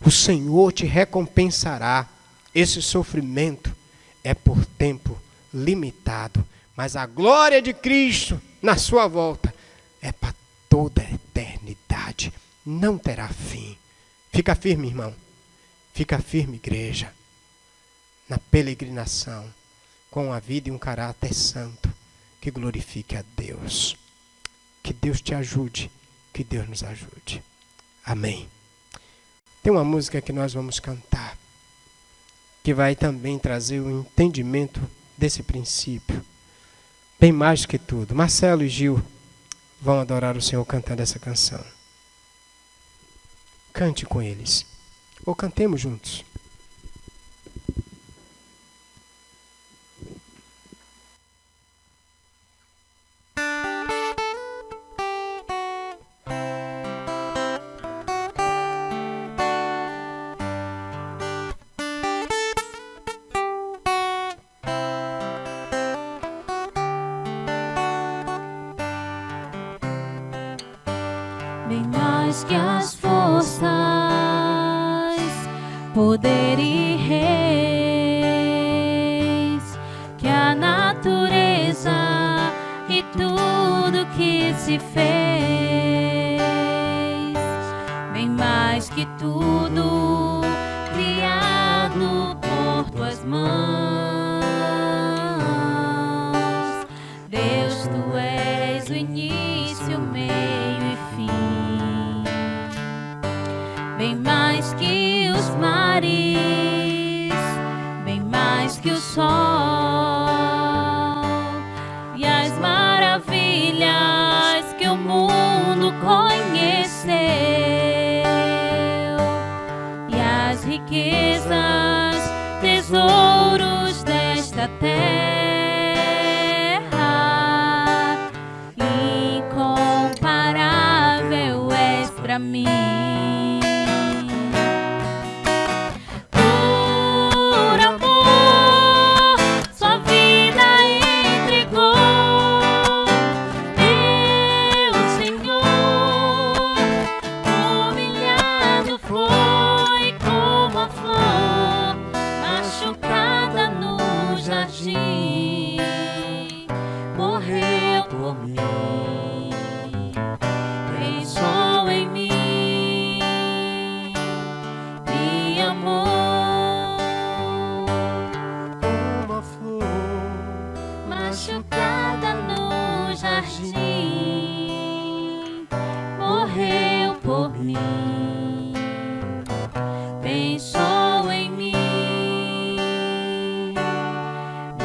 O Senhor te recompensará. Esse sofrimento é por tempo limitado. Mas a glória de Cristo na sua volta é para toda a eternidade. Não terá fim. Fica firme, irmão. Fica firme, igreja. Na peregrinação, com a vida e um caráter santo que glorifique a Deus. Que Deus te ajude. Que Deus nos ajude. Amém. Tem uma música que nós vamos cantar, que vai também trazer o entendimento desse princípio. Bem mais que tudo. Marcelo e Gil vão adorar o Senhor cantando essa canção. Cante com eles. Ou cantemos juntos. Bem mais que as forças, poder e reis, que a natureza e tudo que se fez. Bem mais que tudo, tu és o início, meio e fim. Bem mais que os mares, bem mais que o sol, e as maravilhas que o mundo conheceu, e as riquezas, tesouros desta terra, incomparável és pra mim. Por amor, sua vida entregou, meu Senhor. Humilhado foi como a flor machucada no jardim, morreu por mim. Pensou em mim, me amou, Como a flor machucada no jardim, morreu por mim. Pensou em mim,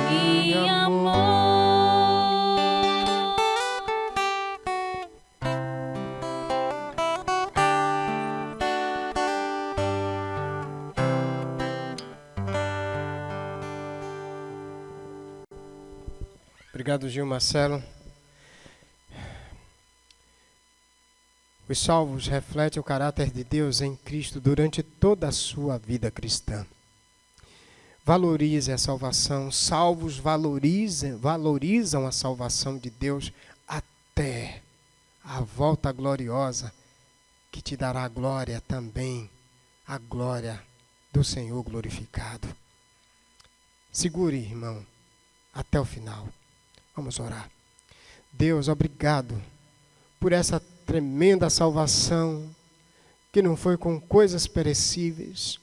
me amou. Obrigado, Gil Marcelo. Os salvos refletem o caráter de Deus em Cristo durante toda a sua vida cristã. Valorize a salvação. Salvos valorizam a salvação de Deus até a volta gloriosa, que te dará glória também, a glória do Senhor glorificado. Segure, irmão, até o final. Vamos orar. Deus, obrigado por essa tremenda salvação, que não foi com coisas perecíveis,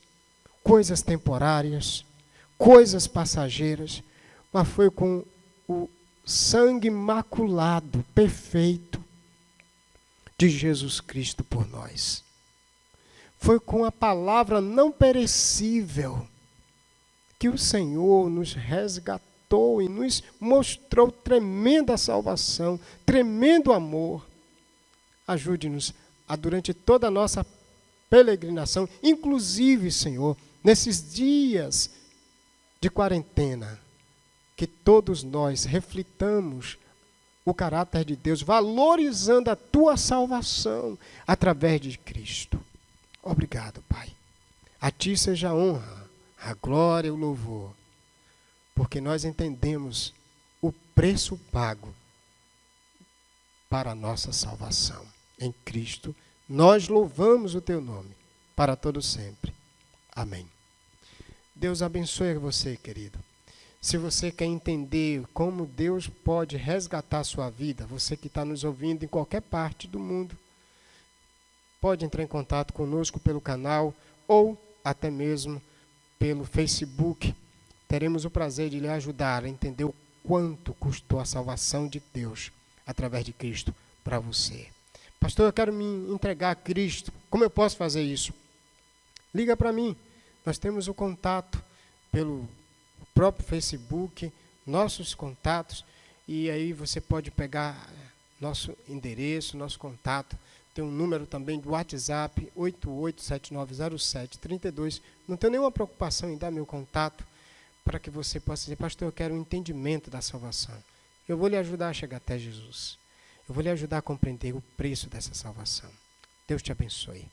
coisas temporárias, coisas passageiras, mas foi com o sangue imaculado, perfeito, de Jesus Cristo por nós. Foi com a palavra não perecível que o Senhor nos resgatou e nos mostrou tremenda salvação, tremendo amor. Ajude-nos a, durante toda a nossa peregrinação, inclusive, Senhor, nesses dias de quarentena, que todos nós reflitamos o caráter de Deus, valorizando a tua salvação através de Cristo. Obrigado, Pai. A ti seja a honra, a glória e o louvor, porque nós entendemos o preço pago para a nossa salvação. Em Cristo, nós louvamos o teu nome para todo sempre. Amém. Deus abençoe você, querido. Se você quer entender como Deus pode resgatar a sua vida, você que está nos ouvindo em qualquer parte do mundo, pode entrar em contato conosco pelo canal ou até mesmo pelo Facebook. Teremos o prazer de lhe ajudar a entender o quanto custou a salvação de Deus através de Cristo para você. Pastor, eu quero me entregar a Cristo. Como eu posso fazer isso? Liga para mim. Nós temos o contato pelo próprio Facebook, nossos contatos, e aí você pode pegar nosso endereço, nosso contato. Tem um número também do WhatsApp, 88790732. Não tenho nenhuma preocupação em dar meu contato para que você possa dizer, pastor, eu quero um entendimento da salvação. Eu vou lhe ajudar a chegar até Jesus. Eu vou lhe ajudar a compreender o preço dessa salvação. Deus te abençoe.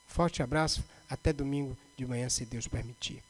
Forte abraço, até domingo de manhã, se Deus permitir.